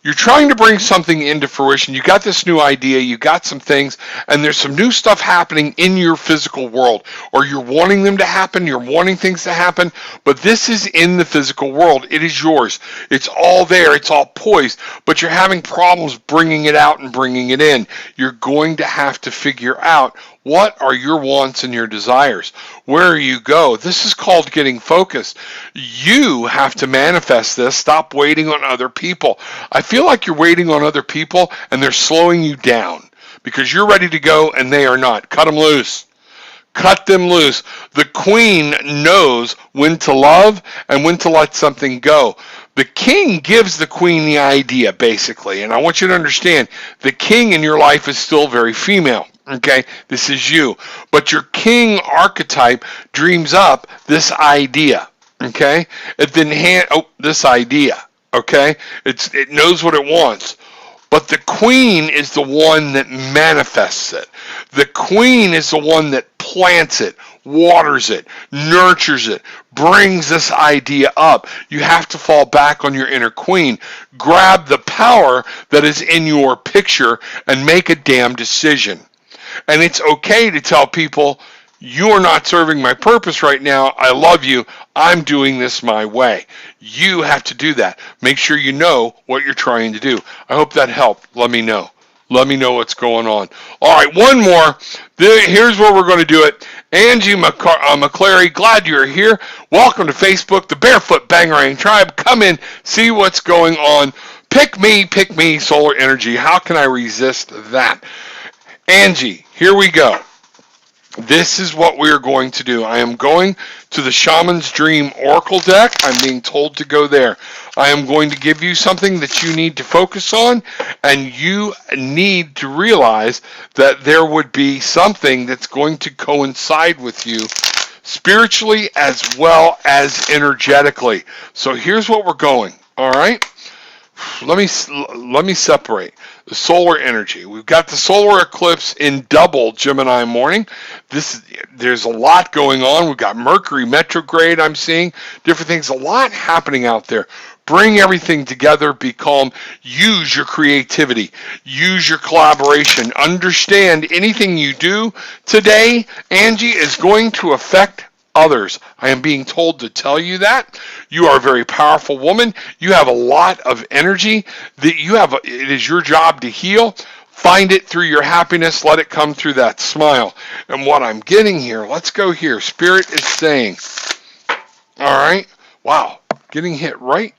You're trying to bring something into fruition. You got this new idea, you got some things, and there's some new stuff happening in your physical world, or you're wanting them to happen, you're wanting things to happen, but this is in the physical world. It is yours. It's all there. It's all poised, but you're having problems bringing it out and bringing it in. You're going to have to figure out what are your wants and your desires? Where you go? This is called getting focused. You have to manifest this. Stop waiting on other people. I feel like you're waiting on other people and they're slowing you down because you're ready to go and they are not. Cut them loose. Cut them loose. The queen knows when to love and when to let something go. The king gives the queen the idea, basically. And I want you to understand, the king in your life is still very female. Okay, this is you. But your king archetype dreams up this idea. Okay? It then this idea. Okay? It knows what it wants. But the queen is the one that manifests it. The queen is the one that plants it, waters it, nurtures it, brings this idea up. You have to fall back on your inner queen. Grab the power that is in your picture and make a damn decision. And it's okay to tell people, you are not serving my purpose right now. I love you. I'm doing this my way. You have to do that. Make sure you know what you're trying to do. I hope that helped. Let me know. Let me know what's going on. All right, one more. Here's where we're going to do it. Angie McClary, glad you're here. Welcome to Facebook, the Barefoot Bangarang Tribe. Come in, see what's going on. Pick me, solar energy. How can I resist that? Angie, here we go. This is what we're going to do. I am going to the Shaman's Dream Oracle deck. I'm being told to go there. I am going to give you something that you need to focus on, and you need to realize that there would be something that's going to coincide with you spiritually as well as energetically. So here's what we're going, all right? Let me separate the solar energy. We've got the solar eclipse in double Gemini morning. There's a lot going on. We've got Mercury retrograde. I'm seeing different things. A lot happening out there. Bring everything together. Be calm. Use your creativity. Use your collaboration. Understand anything you do today, Angie, is going to affect others. I am being told to tell you that. You are a very powerful woman. You have a lot of energy. It is your job to heal. Find it through your happiness. Let it come through that smile. And what I'm getting here, let's go here. Spirit is saying, all right, wow, getting hit right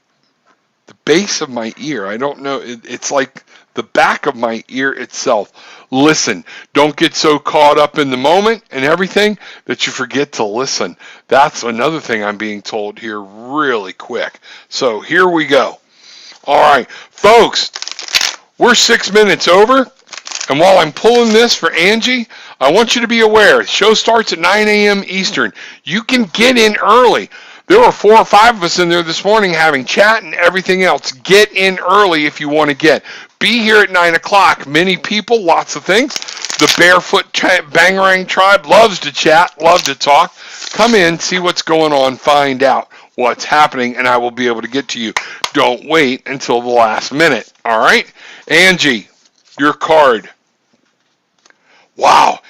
the base of my ear. I don't know. It's like the back of my ear itself. Listen. Don't get so caught up in the moment and everything that you forget to listen. That's another thing I'm being told here really quick. So here we go. All right, folks, we're 6 minutes over. And while I'm pulling this for Angie, I want you to be aware, the show starts at 9 a.m. Eastern. You can get in early. There were 4 or 5 of us in there this morning having chat and everything else. Get in early if you want to get. Be here at 9 o'clock. Many people, lots of things. The Barefoot Bangarang tribe loves to chat, love to talk. Come in, see what's going on, find out what's happening, and I will be able to get to you. Don't wait until the last minute, all right? Angie, your card. Wow,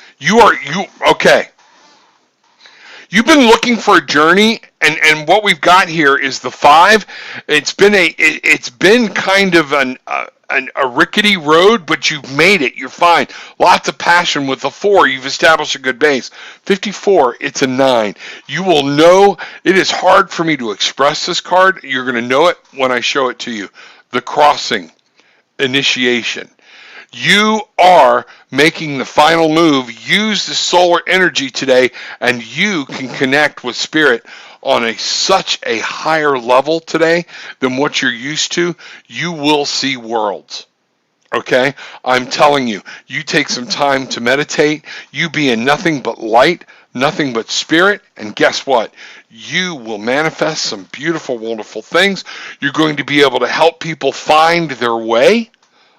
okay. You've been looking for a journey, and what we've got here is the 5. It's been kind of a rickety road, but you've made it. You're fine. Lots of passion with the 4. You've established a good base. 54, it's a 9. You will know. It is hard for me to express this card. You're going to know it when I show it to you. The crossing, initiation. You are making the final move. Use the solar energy today, and you can connect with spirit on such a higher level today than what you're used to. You will see worlds. Okay? I'm telling you, you take some time to meditate. You be in nothing but light, nothing but spirit, and guess what? You will manifest some beautiful, wonderful things. You're going to be able to help people find their way.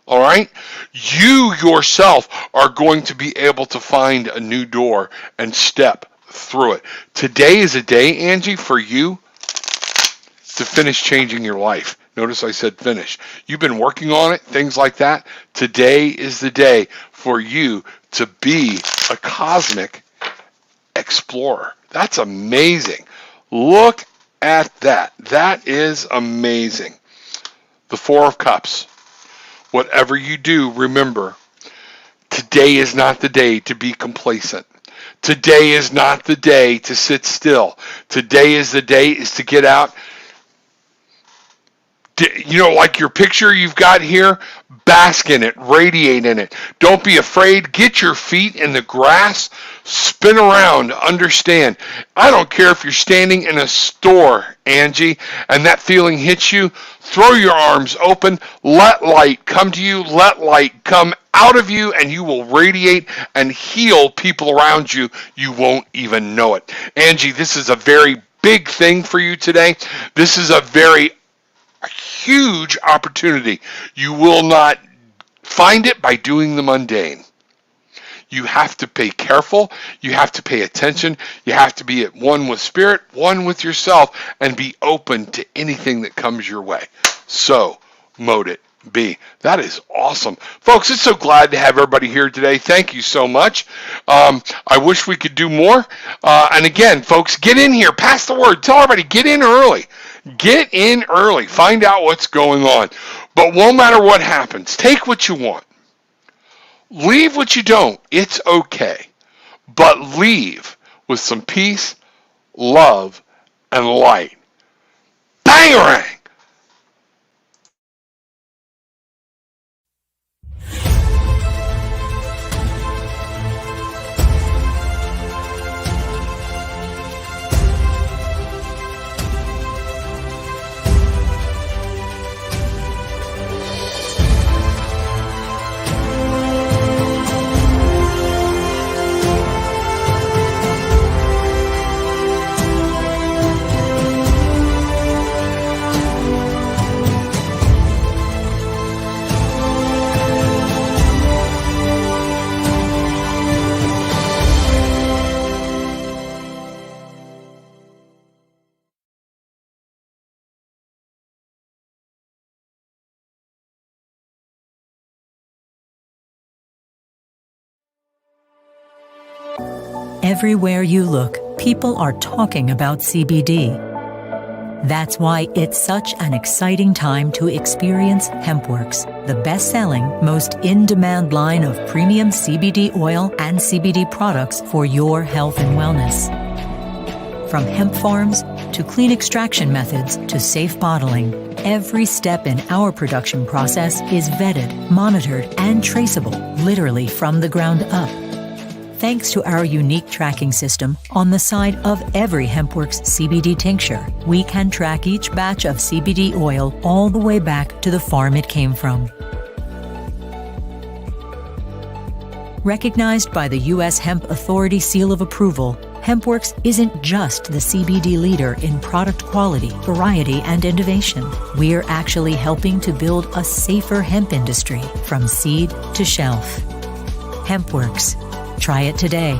All right? You yourself are going to be able to find a new door and step through it. Today is a day, Angie, for you to finish changing your life. Notice I said finish. You've been working on it, things like that. Today is the day for you to be a cosmic explorer. That's amazing. Look at that. That is amazing. The 4 of Cups. Whatever you do, remember, today is not the day to be complacent. Today is not the day to sit still. Today is the day to get out. You know, like your picture you've got here, bask in it, radiate in it. Don't be afraid. Get your feet in the grass, spin around, understand. I don't care if you're standing in a store, Angie, and that feeling hits you. Throw your arms open. Let light come to you. Let light come out of you, and you will radiate and heal people around you. You won't even know it. Angie, this is a very big thing for you today. This is a huge opportunity. You will not find it by doing the mundane. You have to pay careful. You have to pay attention. You have to be at one with spirit, one with yourself, and be open to anything that comes your way. So, mote it be. That is awesome. Folks, it's so glad to have everybody here today. Thank you so much. I wish we could do more. And again, folks, get in here. Pass the word. Tell everybody, get in early. Get in early. Find out what's going on. But no matter what happens, take what you want. Leave what you don't. It's okay. But leave with some peace, love, and light. Bangarang! Everywhere you look, people are talking about CBD. That's why it's such an exciting time to experience HempWorks, the best-selling, most in-demand line of premium CBD oil and CBD products for your health and wellness. From hemp farms to clean extraction methods to safe bottling, every step in our production process is vetted, monitored, and traceable, literally from the ground up. Thanks to our unique tracking system on the side of every HempWorks CBD tincture, we can track each batch of CBD oil all the way back to the farm it came from. Recognized by the U.S. Hemp Authority Seal of Approval, Hempworks isn't just the CBD leader in product quality, variety, and innovation. We're actually helping to build a safer hemp industry from seed to shelf. Hempworks. Try it today.